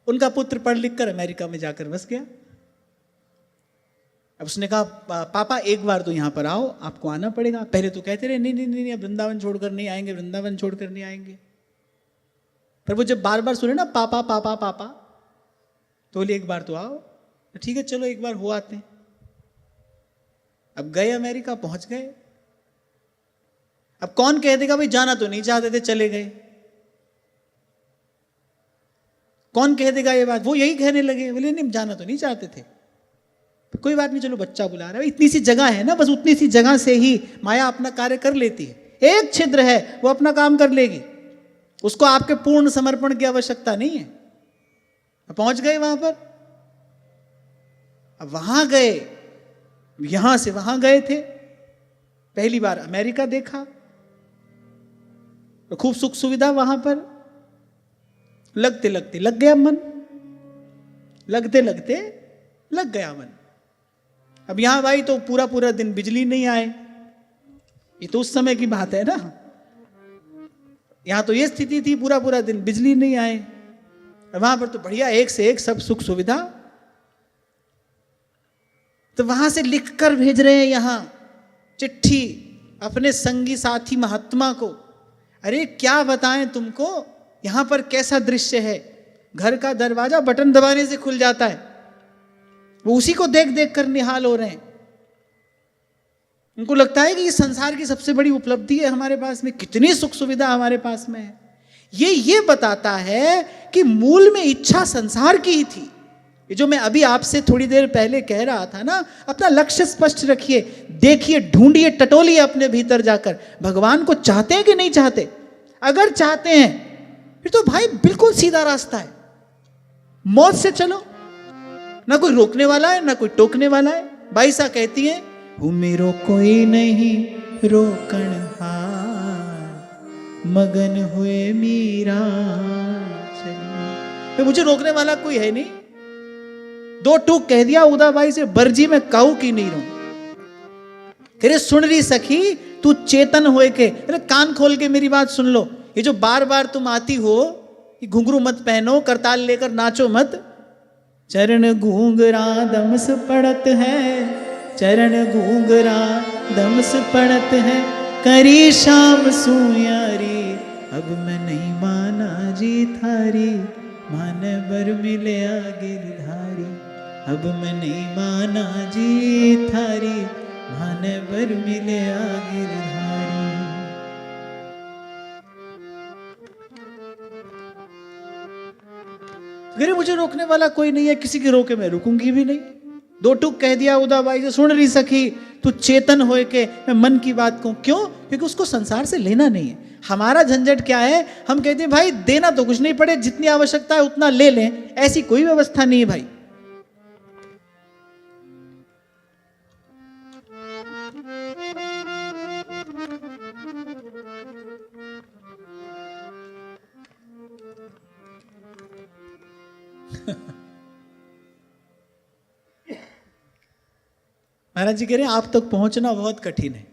उनका पुत्र पढ़ लिख कर अमेरिका में जाकर बस गया। अब उसने कहा, पापा एक बार तो यहां पर आओ, आपको आना पड़ेगा। पहले तो कहते रहे नहीं नहीं नहीं, वृंदावन छोड़कर नहीं आएंगे, वृंदावन छोड़कर नहीं आएंगे। पर वो जब बार बार सुने ना पापा पापा पापा, तो बोले एक बार तो आओ। ठीक है चलो एक बार हो आते हैं। अब गए अमेरिका, पहुंच गए। अब कौन कह देगा भाई जाना तो नहीं चाहते थे, चले गए। कौन कह देगा ये बात? वो यही कहने लगे, बोले नहीं जाना तो नहीं चाहते थे, कोई बात नहीं, चलो बच्चा बुला रहा है। इतनी सी जगह है ना, बस उतनी सी जगह से ही माया अपना कार्य कर लेती है। एक छिद्र है, वो अपना काम कर लेगी, उसको आपके पूर्ण समर्पण की आवश्यकता नहीं है। पहुंच गए वहां पर। अब वहां गए, यहां से वहां गए थे, पहली बार अमेरिका देखा, तो खूब सुख सुविधा वहां पर, लगते लगते लग गया मन, लगते लगते लग गया मन। अब यहां भाई तो पूरा पूरा दिन बिजली नहीं आए, ये तो उस समय की बात है ना। यहां तो ये स्थिति थी, पूरा पूरा दिन बिजली नहीं आए, वहां पर तो बढ़िया एक से एक सब सुख सुविधा। तो वहां से लिखकर भेज रहे हैं यहां चिट्ठी अपने संगी साथी महात्मा को, अरे क्या बताएं तुमको, यहां पर कैसा दृश्य है, घर का दरवाजा बटन दबाने से खुल जाता है। वो उसी को देख देख कर निहाल हो रहे हैं। उनको लगता है कि ये संसार की सबसे बड़ी उपलब्धि है हमारे पास में, कितनी सुख सुविधा हमारे पास में है। ये बताता है कि मूल में इच्छा संसार की ही थी। ये जो मैं अभी आपसे थोड़ी देर पहले कह रहा था ना, अपना लक्ष्य स्पष्ट रखिए, देखिए, ढूंढिए, टटोलिए अपने भीतर जाकर, भगवान को चाहते हैं कि नहीं चाहते। अगर चाहते हैं फिर तो भाई बिल्कुल सीधा रास्ता है, मौत से चलो, ना कोई रोकने वाला है ना कोई टोकने वाला है। बाईसा कहती है, मेरो कोई नहीं रोकन हार, मगन हुए मीरा चली। मुझे रोकने वाला कोई है नहीं। दो टूक कह दिया उदाबाई से, बरजी में काऊ की नहीं रहूं। अरे सुन रही सखी तू चेतन होए के, अरे कान खोल के मेरी बात सुन लो। ये जो बार बार तुम आती हो, ये घुंघरू मत पहनो, करताल लेकर नाचो मत। चरण घूंघरा दमस पड़त है, चरण घूंघरा दमस पड़त है, करी शाम सुयारी, अब मैं नहीं माना जी थारी, माने बर मिले गिरधारी, अब मैं नहीं माना जी थारी, माने बर मिले गिरधारी। अरे मुझे रोकने वाला कोई नहीं है, किसी के रोके मैं रुकूंगी भी नहीं। दो टूक कह दिया उदाबाई से, सुन रही सखी तू चेतन होए के मैं मन की बात कहूं। क्यों? क्योंकि उसको संसार से लेना नहीं है। हमारा झंझट क्या है, हम कहते हैं भाई देना तो कुछ नहीं पड़े, जितनी आवश्यकता है उतना ले लें, ऐसी कोई व्यवस्था नहीं है भाई। महाराज जी कह रहे हैं आप तक पहुंचना बहुत कठिन है।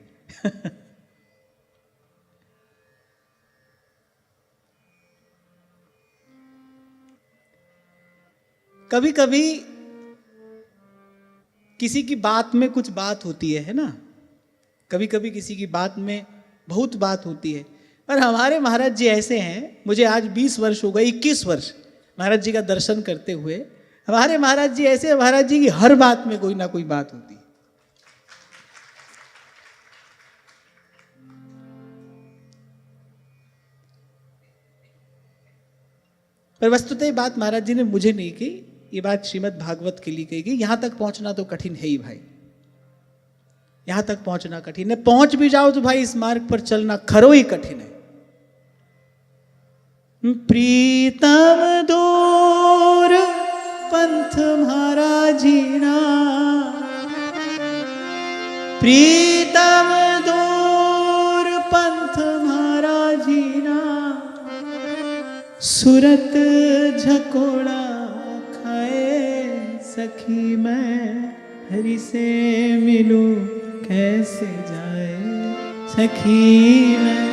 कभी कभी किसी की बात में कुछ बात होती है ना, कभी कभी किसी की बात में बहुत बात होती है। और हमारे महाराज जी ऐसे हैं, मुझे आज 20 वर्ष हो गए, 21 वर्ष महाराज जी का दर्शन करते हुए। हमारे महाराज जी ऐसे, महाराज जी की हर बात में कोई ना कोई बात होती है। पर वस्तुतः बात महाराज जी ने मुझे नहीं की, ये बात श्रीमद् भागवत के लिए कही गई। यहां तक पहुंचना तो कठिन है ही भाई, यहां तक पहुंचना कठिन है। पहुंच भी जाओ तो भाई इस मार्ग पर चलना खरो ही कठिन है। प्रीतम दूर पंथ महाराज जीना, प्रीतम दूर पंथ महाराज जीना, सुरत झकोड़ा खाए सखी मैं, हरि से मिलूं कैसे जाए सखी मैं,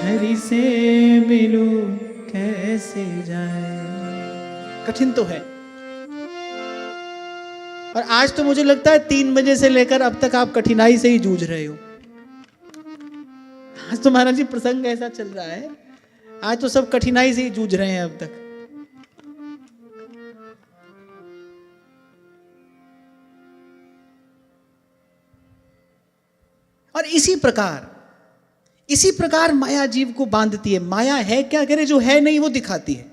हरि से मिलूं कैसे जाए। कठिन तो है। और आज तो मुझे लगता है 3 बजे से लेकर अब तक आप कठिनाई से ही जूझ रहे हो। आज तो महाराज जी प्रसंग ऐसा चल रहा है, आज तो सब कठिनाई से ही जूझ रहे हैं अब तक। और इसी प्रकार माया जीव को बांधती है। माया है क्या करे, जो है नहीं वो दिखाती है।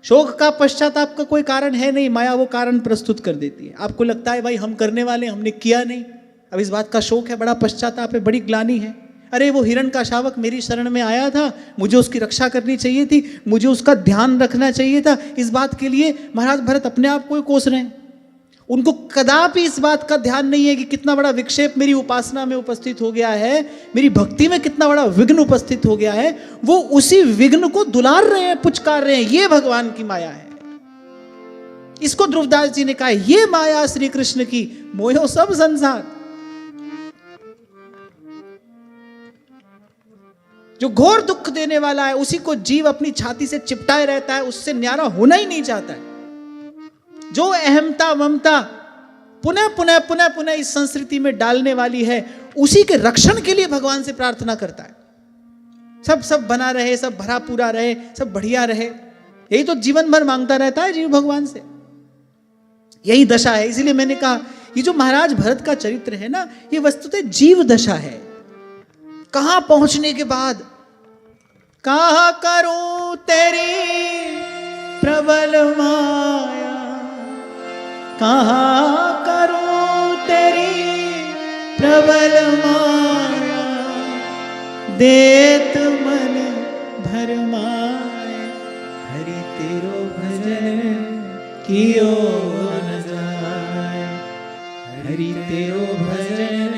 शोक का पश्चाताप का कोई कारण है नहीं, माया वो कारण प्रस्तुत कर देती है। आपको लगता है भाई हम करने वाले, हमने किया नहीं, अब इस बात का शोक है, बड़ा पश्चाताप है, बड़ी ग्लानि है। अरे वो हिरण का शावक मेरी शरण में आया था, मुझे उसकी रक्षा करनी चाहिए थी, मुझे उसका ध्यान रखना चाहिए था, इस बात के लिए महाराज भरत अपने आप को ही कोस रहे हैं। उनको कदापि इस बात का ध्यान नहीं है कि कितना बड़ा विक्षेप मेरी उपासना में उपस्थित हो गया है, मेरी भक्ति में कितना बड़ा विघ्न उपस्थित हो गया है। वो उसी विघ्न को दुलार रहे हैं, पुचकार रहे हैं। ये भगवान की माया है। इसको ध्रुवदास जी ने कहा, ये माया श्री कृष्ण की, मोयो सब संसार। जो घोर दुख देने वाला है, उसी को जीव अपनी छाती से चिपटाए रहता है, उससे न्यारा होना ही नहीं चाहता है। जो अहमता ममता पुनः पुनः पुनः पुनः इस संस्कृति में डालने वाली है, उसी के रक्षण के लिए भगवान से प्रार्थना करता है। सब बना रहे, सब भरा पूरा रहे, सब बढ़िया रहे, यही तो जीवन भर मांगता रहता है जीव भगवान से। यही दशा है। इसीलिए मैंने कहा, ये जो महाराज भरत का चरित्र है ना, ये वस्तुतः जीव दशा है। कहां पहुंचने के बाद, कहा करूं तेरी प्रबल माया, कहा करूं तेरी प्रबल माया, देत मन भर माया, हरि तेरो भजन कियो न जाय, हरि तेरो भजन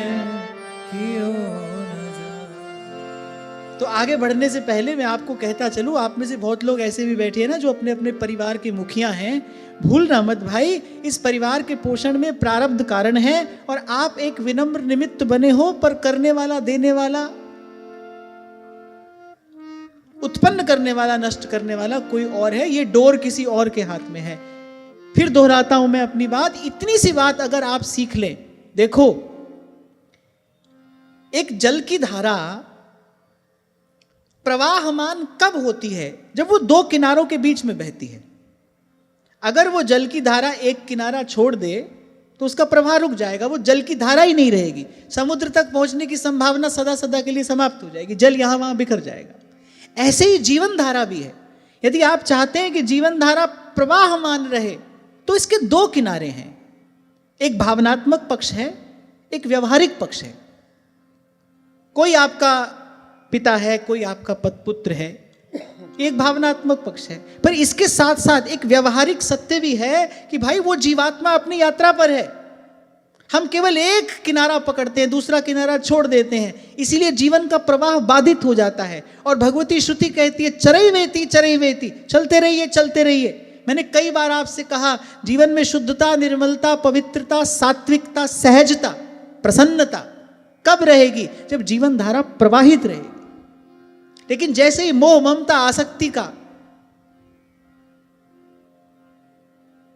कियो न जाय। तो आगे बढ़ने से पहले मैं आपको कहता चलूं, आप में से बहुत लोग ऐसे भी बैठे हैं ना जो अपने अपने परिवार के मुखिया हैं। भूलना मत भाई, इस परिवार के पोषण में प्रारब्ध कारण है, और आप एक विनम्र निमित्त बने हो, पर करने वाला, देने वाला, उत्पन्न करने वाला, नष्ट करने वाला कोई और है। ये डोर किसी और के हाथ में है। फिर दोहराता हूं मैं अपनी बात, इतनी सी बात अगर आप सीख लें। देखो, एक जल की धारा प्रवाहमान कब होती है? जब वो दो किनारों के बीच में बहती है। अगर वो जल की धारा एक किनारा छोड़ दे तो उसका प्रवाह रुक जाएगा, वो जल की धारा ही नहीं रहेगी। समुद्र तक पहुंचने की संभावना सदा सदा के लिए समाप्त हो जाएगी, जल यहां वहां बिखर जाएगा। ऐसे ही जीवन धारा भी है। यदि आप चाहते हैं कि जीवन धारा प्रवाहमान रहे, तो इसके दो किनारे हैं। एक भावनात्मक पक्ष है, एक व्यवहारिक पक्ष है। कोई आपका पिता है, कोई आपका पुत्र है, एक भावनात्मक पक्ष है। पर इसके साथ साथ एक व्यवहारिक सत्य भी है कि भाई वो जीवात्मा अपनी यात्रा पर है। हम केवल एक किनारा पकड़ते हैं, दूसरा किनारा छोड़ देते हैं, इसीलिए जीवन का प्रवाह बाधित हो जाता है। और भगवती श्रुति कहती है, चरैवेति चरैवेति, चलते रहिए चलते रहिए। मैंने कई बार आपसे कहा, जीवन में शुद्धता, निर्मलता, पवित्रता, सात्विकता, सहजता, प्रसन्नता कब रहेगी? जब जीवन धारा प्रवाहित रहेगी। लेकिन जैसे ही मोह, ममता, आसक्ति का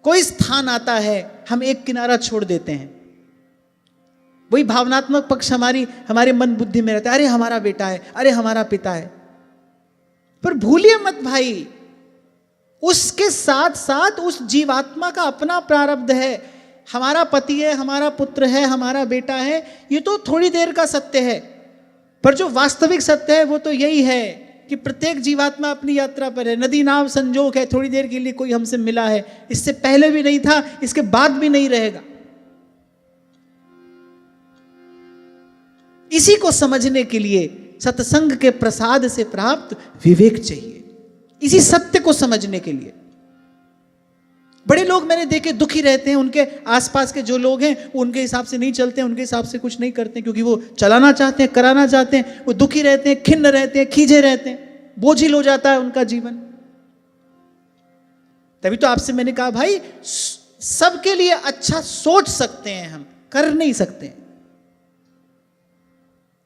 कोई स्थान आता है, हम एक किनारा छोड़ देते हैं। वही भावनात्मक पक्ष हमारे मन बुद्धि में रहता है, अरे हमारा बेटा है, अरे हमारा पिता है। पर भूलिए मत भाई, उसके साथ साथ उस जीवात्मा का अपना प्रारब्ध है। हमारा पति है, हमारा पुत्र है, हमारा बेटा है, ये तो थोड़ी देर का सत्य है। पर जो वास्तविक सत्य है वो तो यही है कि प्रत्येक जीवात्मा अपनी यात्रा पर है। नदी नाव संजोग है, थोड़ी देर के लिए कोई हमसे मिला है, इससे पहले भी नहीं था, इसके बाद भी नहीं रहेगा। इसी को समझने के लिए सत्संग के प्रसाद से प्राप्त विवेक चाहिए। इसी सत्य को समझने के लिए बड़े लोग मैंने देखे दुखी रहते हैं, उनके आसपास के जो लोग हैं वो उनके हिसाब से नहीं चलते हैं, उनके हिसाब से कुछ नहीं करते हैं, क्योंकि वो चलाना चाहते हैं, कराना चाहते हैं। वो दुखी रहते हैं, खिन्न रहते हैं, खींचे रहते हैं, बोझिल हो जाता है उनका जीवन। तभी तो आपसे मैंने कहा भाई, सबके लिए अच्छा सोच सकते हैं, हम कर नहीं सकते।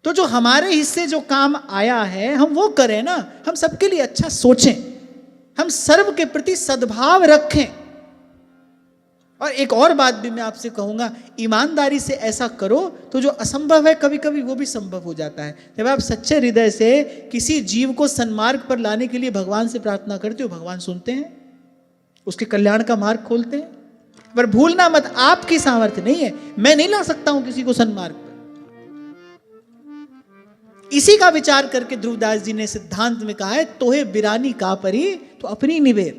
तो जो हमारे हिस्से जो काम आया है हम वो करें ना, हम सबके लिए अच्छा सोचें, हम सर्व के प्रति सद्भाव रखें। और एक और बात भी मैं आपसे कहूंगा, ईमानदारी से ऐसा करो तो जो असंभव है कभी कभी वो भी संभव हो जाता है। जब आप सच्चे हृदय से किसी जीव को सन्मार्ग पर लाने के लिए भगवान से प्रार्थना करते हो, भगवान सुनते हैं, उसके कल्याण का मार्ग खोलते हैं। पर भूलना मत, आपकी सामर्थ्य नहीं है, मैं नहीं ला सकता हूं किसी को सन्मार्ग पर। इसी का विचार करके ध्रुवदास जी ने सिद्धांत में कहा है, तोहे बिरानी का परी तो अपनी निवेर।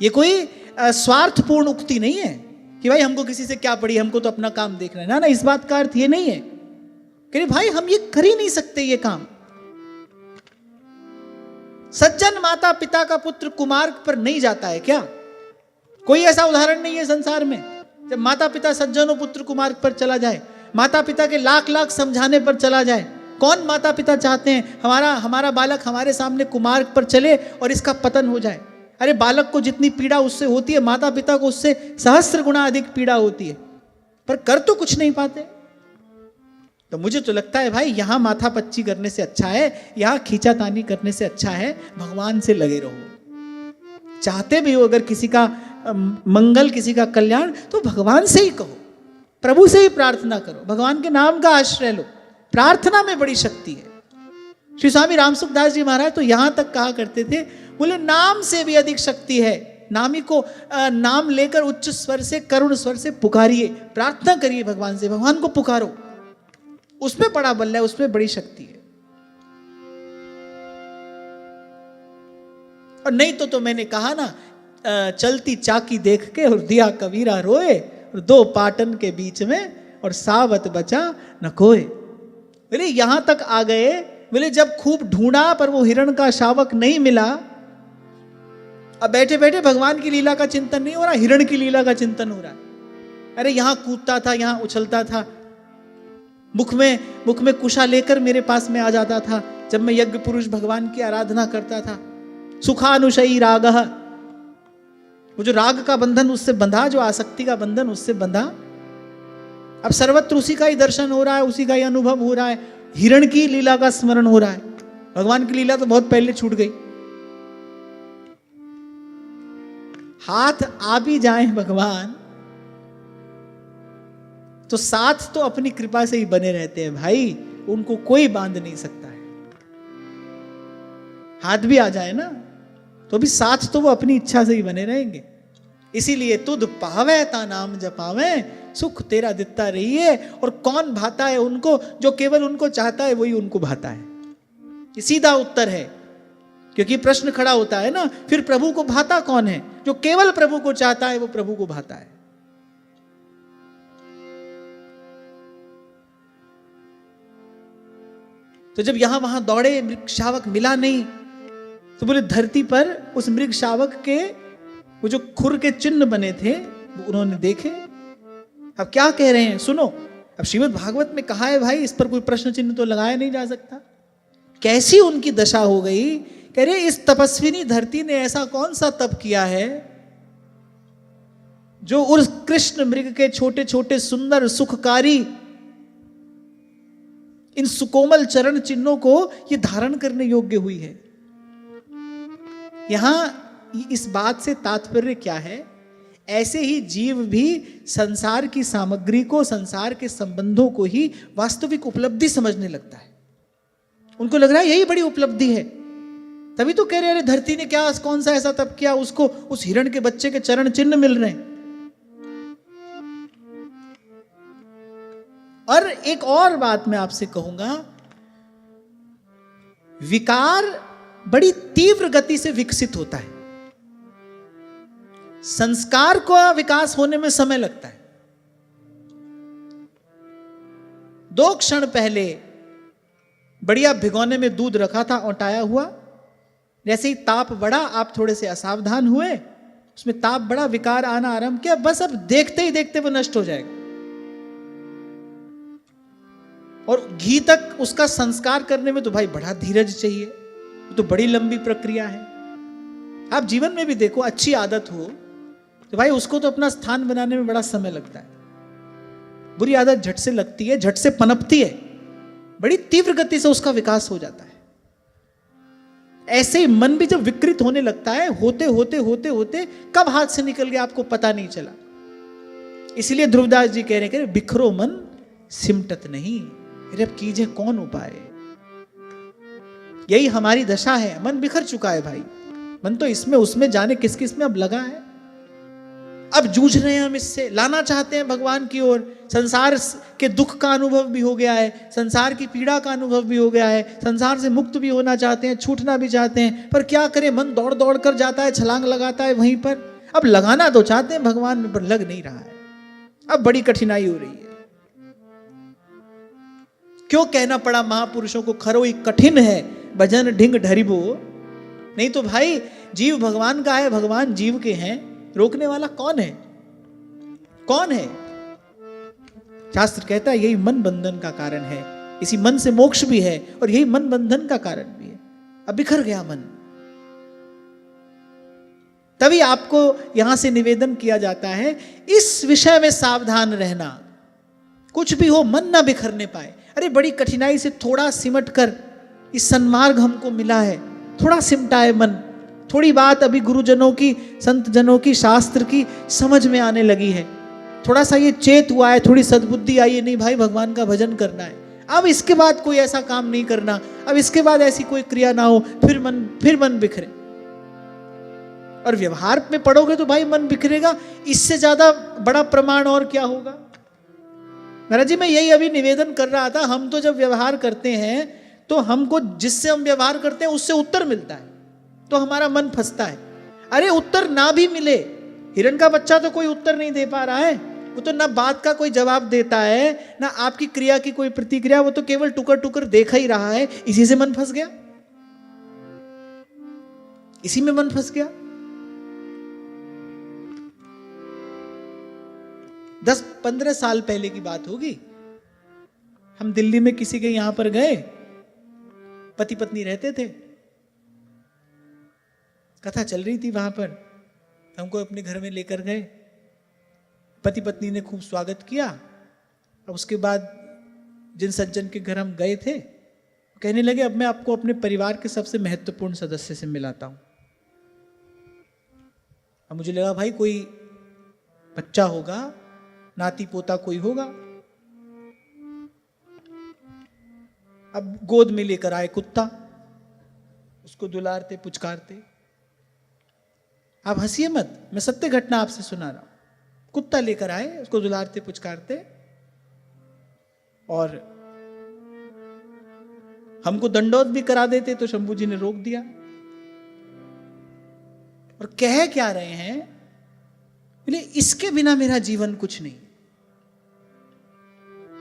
ये कोई स्वार्थपूर्ण उक्ति नहीं है कि भाई हमको किसी से क्या पड़ी, हमको तो अपना काम देखना है ना, इस बात का अर्थ ये नहीं है कि भाई हम ये कर ही नहीं सकते ये काम। सज्जन माता पिता का पुत्र कुमार्ग पर नहीं जाता है क्या? कोई ऐसा उदाहरण नहीं है संसार में। जब माता पिता सज्जनों पुत्र को मार्ग पर चला जाए, माता पिता के लाख लाख समझाने पर चला जाए, कौन माता पिता चाहते हैं हमारा बालक हमारे सामने कुमार्ग पर चले और इसका पतन हो जाए? अरे बालक को जितनी पीड़ा उससे होती है, माता पिता को उससे सहस्त्र गुना अधिक पीड़ा होती है, पर कर तो कुछ नहीं पाते। तो मुझे तो लगता है भाई, यहां माथा पच्ची करने से अच्छा है, यहां खींचातानी करने से अच्छा है भगवान से लगे रहो। चाहते भी हो अगर किसी का मंगल, किसी का कल्याण, तो भगवान से ही कहो, प्रभु से ही प्रार्थना करो, भगवान के नाम का आश्रय लो। प्रार्थना में बड़ी शक्ति है। श्री स्वामी रामसुखदास जी महाराज तो यहां तक कहा करते थे, बोले नाम से भी अधिक शक्ति है। नामी को नाम लेकर उच्च स्वर से, करुण स्वर से पुकारिए, प्रार्थना करिए भगवान से, भगवान को पुकारो, उसमें बड़ा बल है, उसमें बड़ी शक्ति है। और नहीं तो मैंने कहा ना, चलती चाकी देख के और दिया कबीरा रोए, और दो पाटन के बीच में और सावत बचा न कोय। बोले यहां तक आ गए, बोले जब खूब ढूंढा पर वो हिरण का शावक नहीं मिला, अब बैठे बैठे भगवान की लीला का चिंतन नहीं हो रहा, हिरण की लीला का चिंतन हो रहा है। अरे यहां कूदता था, यहां उछलता था, मुख में कुशा लेकर मेरे पास में आ जाता था जब मैं यज्ञ पुरुष भगवान की आराधना करता था। सुखानुशयी रागः, वो जो राग का बंधन उससे बंधा, जो आसक्ति का बंधन उससे बंधा, अब सर्वत्र उसी का ही दर्शन हो रहा है, उसी का ही अनुभव हो रहा है। हिरण की लीला का स्मरण हो रहा है, भगवान की लीला तो बहुत पहले छूट गई। हाथ आ भी जाए भगवान तो साथ तो अपनी कृपा से ही बने रहते हैं भाई, उनको कोई बांध नहीं सकता है। हाथ भी आ जाए ना तो भी साथ तो वो अपनी इच्छा से ही बने रहेंगे। इसीलिए तुध पावे ता नाम जपावे, सुख तेरा दित्ता रही है। और कौन भाता है उनको? जो केवल उनको चाहता है वही उनको भाता है। ये सीधा उत्तर है, क्योंकि प्रश्न खड़ा होता है ना, फिर प्रभु को भाता कौन है? जो केवल प्रभु को चाहता है वो प्रभु को भाता है। तो जब यहां वहां दौड़े, मृग शावक मिला नहीं, तो बोले धरती पर उस मृग शावक के वो जो खुर के चिन्ह बने थे वो उन्होंने देखे। अब क्या कह रहे हैं सुनो। अब श्रीमद् भागवत में कहा है भाई, इस पर कोई प्रश्न चिन्ह तो लगाया नहीं जा सकता। कैसी उनकी दशा हो गई, कह रहे इस तपस्विनी धरती ने ऐसा कौन सा तप किया है जो उस कृष्ण मृग के छोटे छोटे सुंदर सुखकारी इन सुकोमल चरण चिन्हों को ये धारण करने योग्य हुई है। यहां इस बात से तात्पर्य क्या है? ऐसे ही जीव भी संसार की सामग्री को, संसार के संबंधों को ही वास्तविक उपलब्धि समझने लगता है। उनको लग रहा है यही बड़ी उपलब्धि है, तभी तो कह रहे हैं धरती ने क्या कौन सा ऐसा तप किया उसको उस हिरण के बच्चे के चरण चिन्ह मिल रहे हैं। और एक और बात मैं आपसे कहूंगा, विकार बड़ी तीव्र गति से विकसित होता है, संस्कार का विकास होने में समय लगता है। 2 क्षण पहले बढ़िया भिगोने में दूध रखा था औटाया हुआ, जैसे ही ताप बढ़ा आप थोड़े से असावधान हुए, उसमें ताप बढ़ा, विकार आना आरंभ किया, बस अब देखते ही देखते वो नष्ट हो जाएगा। और घी तक उसका संस्कार करने में तो भाई बड़ा धीरज चाहिए, तो बड़ी लंबी प्रक्रिया है। आप जीवन में भी देखो, अच्छी आदत हो तो भाई उसको तो अपना स्थान बनाने में बड़ा समय लगता है। बुरी आदत झट से लगती है, झट से पनपती है, बड़ी तीव्र गति से उसका विकास हो जाता है। ऐसे ही मन भी जब विकृत होने लगता है, होते होते होते होते कब हाथ से निकल गया आपको पता नहीं चला। इसलिए ध्रुवदास जी कह रहे बिखरो मन सिमटत नहीं, अरे अब कीजिए कौन उपाय। यही हमारी दशा है, मन बिखर चुका है भाई, मन तो इसमें उसमें जाने किस किस में अब लगा है। अब जूझ रहे हैं हम इससे, लाना चाहते हैं भगवान की ओर। संसार के दुख का अनुभव भी हो गया है, संसार की पीड़ा का अनुभव भी हो गया है, संसार से मुक्त भी होना चाहते हैं, छूटना भी चाहते हैं, पर क्या करें, मन दौड़ दौड़ कर जाता है, छलांग लगाता है वहीं पर। अब लगाना तो चाहते हैं भगवान में, पर लग नहीं रहा है, अब बड़ी कठिनाई हो रही है। क्यों कहना पड़ा महापुरुषों को, खरोई कठिन है भजन ढिंग ढरिबो। नहीं तो भाई जीव भगवान का है, भगवान जीव के हैं, रोकने वाला कौन है? कौन है? शास्त्र कहता है यही मन बंधन का कारण है, इसी मन से मोक्ष भी है और यही मन बंधन का कारण भी है। अब बिखर गया मन, तभी आपको यहां से निवेदन किया जाता है इस विषय में सावधान रहना, कुछ भी हो मन ना बिखरने पाए। अरे बड़ी कठिनाई से थोड़ा सिमट कर इस सन्मार्ग हमको मिला है, थोड़ा सिमटा है मन, थोड़ी बात अभी गुरुजनों की, संत जनों की, शास्त्र की समझ में आने लगी है, थोड़ा सा ये चेत हुआ है, थोड़ी सद्बुद्धि आई है, नहीं भाई भगवान का भजन करना है, अब इसके बाद कोई ऐसा काम नहीं करना, अब इसके बाद ऐसी कोई क्रिया ना हो, फिर मन बिखरे। और व्यवहार में पढ़ोगे तो भाई मन बिखरेगा, इससे ज्यादा बड़ा प्रमाण और क्या होगा। महाराज जी मैं यही अभी निवेदन कर रहा था, हम तो जब व्यवहार करते हैं तो हमको जिससे हम व्यवहार करते हैं उससे उत्तर मिलता है, तो हमारा मन फंसता है। अरे उत्तर ना भी मिले, हिरण का बच्चा तो कोई उत्तर नहीं दे पा रहा है, वो तो ना बात का कोई जवाब देता है, ना आपकी क्रिया की कोई प्रतिक्रिया, वो तो केवल टुकर टुकर देखा ही रहा है, इसी से मन फंस गया, इसी में मन फंस गया। 10-15 साल पहले की बात होगी, हम दिल्ली में किसी के यहां पर गए, पति पत्नी रहते थे, कथा चल रही थी वहां पर, हमको अपने घर में लेकर गए, पति पत्नी ने खूब स्वागत किया। और उसके बाद जिन सज्जन के घर हम गए थे कहने लगे अब मैं आपको अपने परिवार के सबसे महत्वपूर्ण सदस्य से मिलाता हूं। अब मुझे लगा भाई कोई बच्चा होगा, नाती पोता कोई होगा। अब गोद में लेकर आए कुत्ता, उसको दुलारते पुचकारते। आप हंसिए मत, मैं सत्य घटना आपसे सुना रहा हूं। कुत्ता लेकर आए, उसको दुलारते पुचकारते, और हमको दंडोत भी करा देते तो शंभू जी ने रोक दिया। और कह क्या रहे हैं, बोले इसके बिना मेरा जीवन कुछ नहीं।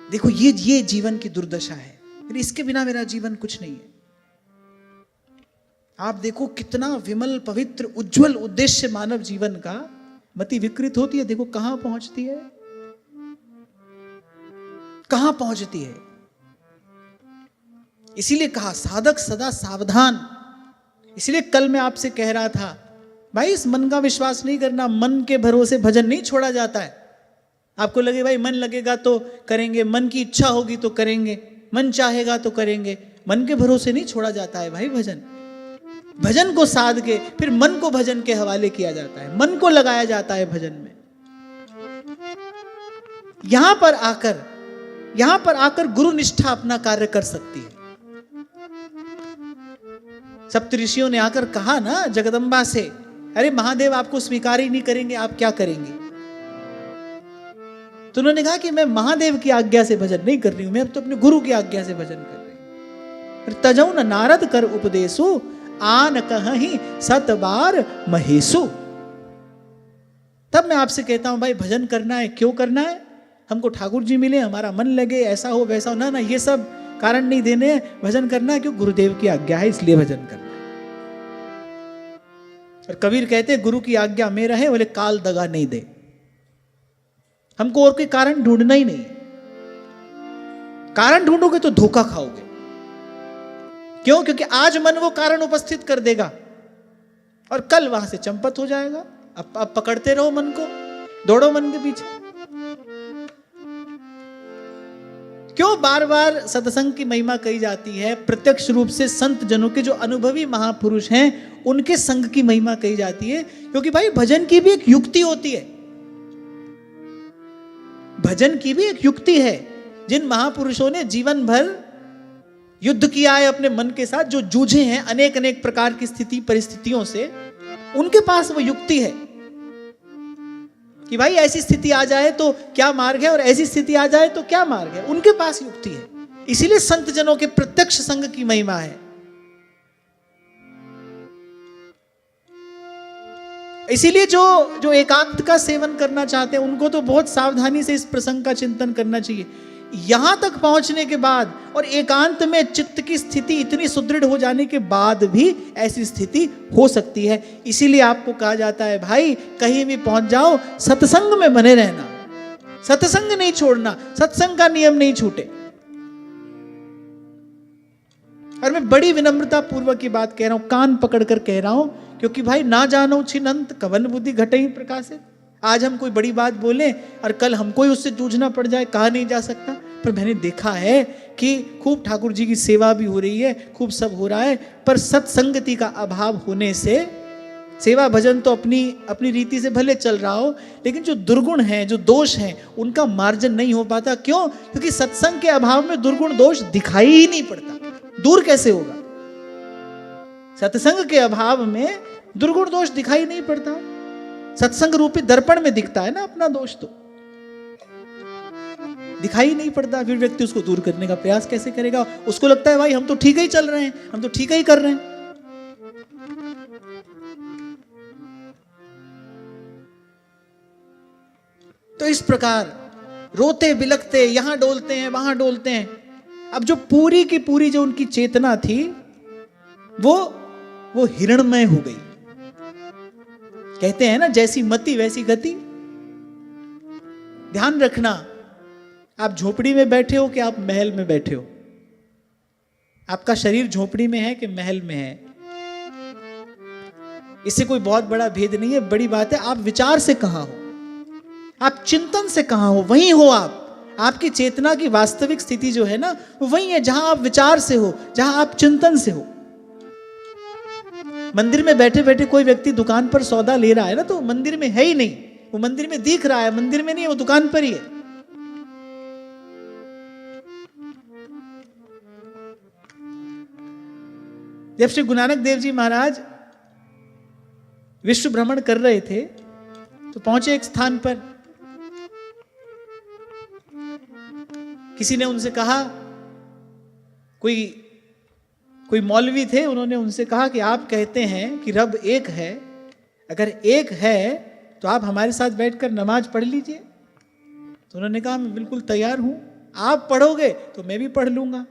देखो ये जीवन की दुर्दशा है, इसके बिना मेरा जीवन कुछ नहीं है। आप देखो कितना विमल पवित्र उज्जवल उद्देश्य मानव जीवन का, मति विकृत होती है, देखो कहां पहुंचती है, कहां पहुंचती है। इसीलिए कहा साधक सदा सावधान। इसलिए कल मैं आपसे कह रहा था भाई इस मन का विश्वास नहीं करना, मन के भरोसे भजन नहीं छोड़ा जाता है। आपको लगे भाई मन लगेगा तो करेंगे, मन की इच्छा होगी तो करेंगे, मन चाहेगा तो करेंगे, मन के भरोसे नहीं छोड़ा जाता है भाई भजन। भजन को साध के फिर मन को भजन के हवाले किया जाता है, मन को लगाया जाता है भजन में। यहां पर आकर गुरु निष्ठा अपना कार्य कर सकती है। सप्तऋषियों ने आकर कहा ना जगदम्बा से, अरे महादेव आपको स्वीकार ही नहीं करेंगे, आप क्या करेंगे? तो उन्होंने कहा कि मैं महादेव की आज्ञा से भजन नहीं कर रही हूं, मैं अब तो अपने गुरु की आज्ञा से भजन कर रही हूं। तजौ न नारद कर उपदेशो, आन कहीं सत बार महेशु। तब मैं आपसे कहता हूं भाई भजन करना है, क्यों करना है? हमको ठाकुर जी मिले, हमारा मन लगे, ऐसा हो वैसा हो, ना ये सब कारण नहीं देने हैं। भजन करना है क्यों? गुरुदेव की आज्ञा है इसलिए भजन करना है। और कबीर कहते गुरु की आज्ञा में रहे, बोले काल दगा नहीं दे। हमको और कोई कारण ढूंढना ही नहीं। कारण ढूंढोगे तो धोखा खाओगे। क्यों? क्योंकि आज मन वो कारण उपस्थित कर देगा और कल वहां से चंपत हो जाएगा। अब पकड़ते रहो मन को, दौड़ो मन के पीछे। क्यों बार बार सत्संग की महिमा कही जाती है? प्रत्यक्ष रूप से संत जनों के जो अनुभवी महापुरुष हैं उनके संग की महिमा कही जाती है, क्योंकि भाई भजन की भी एक युक्ति होती है। भजन की भी एक युक्ति है। जिन महापुरुषों ने जीवन भर युद्ध किया है अपने मन के साथ, जो जूझे हैं अनेक अनेक प्रकार की स्थिति परिस्थितियों से, उनके पास वो युक्ति है कि भाई ऐसी स्थिति आ जाए तो क्या मार्ग है और ऐसी स्थिति आ जाए तो क्या मार्ग है। उनके पास युक्ति है। इसीलिए संत जनों के प्रत्यक्ष संग की महिमा है। इसीलिए जो एकांत का सेवन करना चाहते हैं उनको तो बहुत सावधानी से इस प्रसंग का चिंतन करना चाहिए। यहां तक पहुंचने के बाद और एकांत में चित्त की स्थिति इतनी सुदृढ़ हो जाने के बाद भी ऐसी स्थिति हो सकती है। इसीलिए आपको कहा जाता है भाई कहीं भी पहुंच जाओ, सत्संग में बने रहना। सत्संग नहीं छोड़ना, सत्संग का नियम नहीं छूटे। और मैं बड़ी विनम्रता पूर्वक की बात कह रहा हूं, कान पकड़कर कह रहा हूं, क्योंकि भाई ना जानो छिनंत कवन बुद्धि घटे ही प्रकाशित। आज हम कोई बड़ी बात बोले और कल हमको ही उससे जूझना पड़ जाए, कहा नहीं जा सकता। पर मैंने देखा है कि खूब ठाकुर जी की सेवा भी हो रही है, खूब सब हो रहा है, पर सत्संगति का अभाव होने से सेवा भजन तो अपनी रीति से भले चल रहा हो, लेकिन जो दुर्गुण हैं, जो दोष हैं, उनका मार्जन नहीं हो पाता। क्यों? क्योंकि सत्संग के अभाव में दुर्गुण दोष दिखाई ही नहीं पड़ता। दूर कैसे होगा? सत्संग के अभाव में दुर्गुण दोष दिखाई नहीं पड़ता। सत्संग रूपी दर्पण में दिखता है ना अपना दोष, तो दिखाई नहीं पड़ता। फिर व्यक्ति उसको दूर करने का प्रयास कैसे करेगा? उसको लगता है भाई हम तो ठीक ही चल रहे हैं, हम तो ठीक ही कर रहे हैं। तो इस प्रकार रोते बिलखते यहां डोलते हैं, वहां डोलते हैं। अब जो पूरी की पूरी जो उनकी चेतना थी वो हिरणमय हो गई। कहते हैं ना, जैसी मति वैसी गति। ध्यान रखना, आप झोपड़ी में बैठे हो कि आप महल में बैठे हो? आपका शरीर झोपड़ी में है कि महल में है? इससे कोई बहुत बड़ा भेद नहीं है। बड़ी बात है आप विचार से कहां हो, आप चिंतन से कहां हो, वहीं हो आप। आपकी चेतना की वास्तविक स्थिति जो है ना, वो वही है जहां आप विचार से हो, जहां आप चिंतन से हो। मंदिर में बैठे बैठे कोई व्यक्ति दुकान पर सौदा ले रहा है ना, तो मंदिर में है ही नहीं, वो मंदिर में दिख रहा है, मंदिर में नहीं है, वो दुकान पर ही है। जब श्री गुरु नानक देव जी महाराज विश्व भ्रमण कर रहे थे तो पहुंचे एक स्थान पर। किसी ने उनसे कहा, कोई मौलवी थे, उन्होंने उनसे कहा कि आप कहते हैं कि रब एक है, अगर एक है तो आप हमारे साथ बैठकर नमाज पढ़ लीजिए। तो उन्होंने कहा मैं बिल्कुल तैयार हूं, आप पढ़ोगे तो मैं भी पढ़ लूंगा,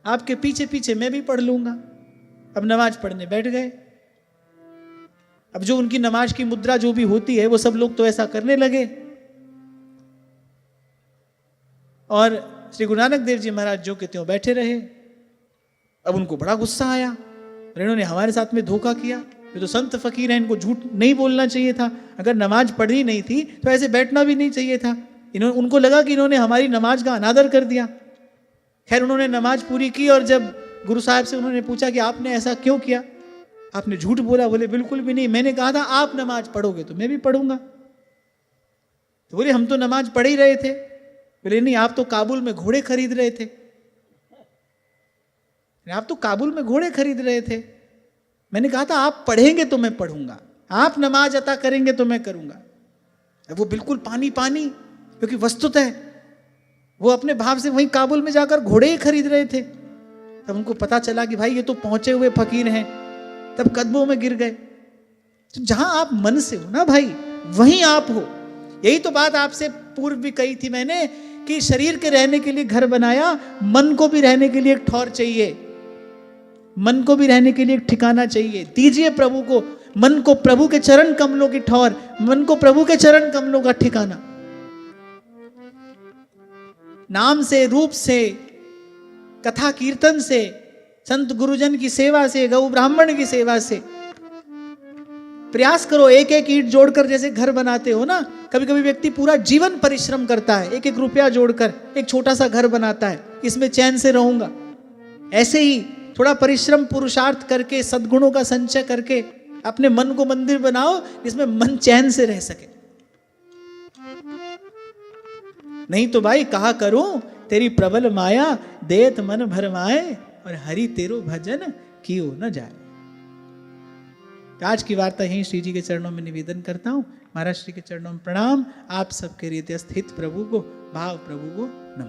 आपके पीछे पीछे मैं भी पढ़ लूंगा। अब नमाज पढ़ने बैठ गए। अब जो उनकी नमाज की मुद्रा जो भी होती है, वो सब लोग तो ऐसा करने लगे। और श्री गुरु नानक देव जी महाराज जो के त्यों बैठे रहे। अब उनको बड़ा गुस्सा आया, इन्होंने हमारे साथ में धोखा किया, ये तो संत फकीर हैं, इनको झूठ नहीं बोलना चाहिए था। अगर नमाज पढ़नी नहीं थी तो ऐसे बैठना भी नहीं चाहिए था। उनको लगा कि इन्होंने हमारी नमाज का अनादर कर दिया। खैर उन्होंने नमाज पूरी की और जब गुरु साहब से उन्होंने पूछा कि आपने ऐसा क्यों किया, आपने झूठ बोला? बोले बिल्कुल भी नहीं, मैंने कहा था आप नमाज पढ़ोगे तो मैं भी पढ़ूंगा। तो बोले हम तो नमाज पढ़ ही रहे थे। बोले नहीं, आप तो काबुल में घोड़े खरीद रहे थे, आप तो काबुल में घोड़े खरीद रहे थे। मैंने कहा था आप पढ़ेंगे तो मैं पढ़ूंगा, आप नमाज अता करेंगे तो मैं करूंगा। वो बिल्कुल पानी पानी, क्योंकि वस्तुतः वो अपने भाव से वहीं काबुल में जाकर घोड़े ही खरीद रहे थे। तब उनको पता चला कि भाई ये तो पहुंचे हुए फकीर हैं, तब कदमों में गिर गए। तो जहां आप मन से हो ना भाई, वहीं आप हो। यही तो बात आपसे पूर्व भी कही थी मैंने कि शरीर के रहने के लिए घर बनाया, मन को भी रहने के लिए एक ठौर चाहिए, मन को भी रहने के लिए एक ठिकाना चाहिए। दीजिए प्रभु को, मन को प्रभु के चरण कमलों की ठौर, मन को प्रभु के चरण कमलों का ठिकाना। नाम से, रूप से, कथा कीर्तन से, संत गुरुजन की सेवा से, गौ ब्राह्मण की सेवा से प्रयास करो। एक एक ईंट जोड़कर जैसे घर बनाते हो ना, कभी कभी व्यक्ति पूरा जीवन परिश्रम करता है, एक एक रुपया जोड़कर एक छोटा सा घर बनाता है, इसमें चैन से रहूंगा। ऐसे ही थोड़ा परिश्रम पुरुषार्थ करके, सद्गुणों का संचय करके अपने मन को मंदिर बनाओ जिसमें मन चैन से रह सके। नहीं तो भाई कहा करूं तेरी प्रबल माया, देत मन भरमाए, और हरि तेरो भजन कियो न जाए। आज की वार्ता यहीं श्री जी के चरणों में निवेदन करता हूं। महाराज श्री के चरणों में प्रणाम। आप सबके हृदय स्थित प्रभु को, भाव प्रभु को नमस्कार।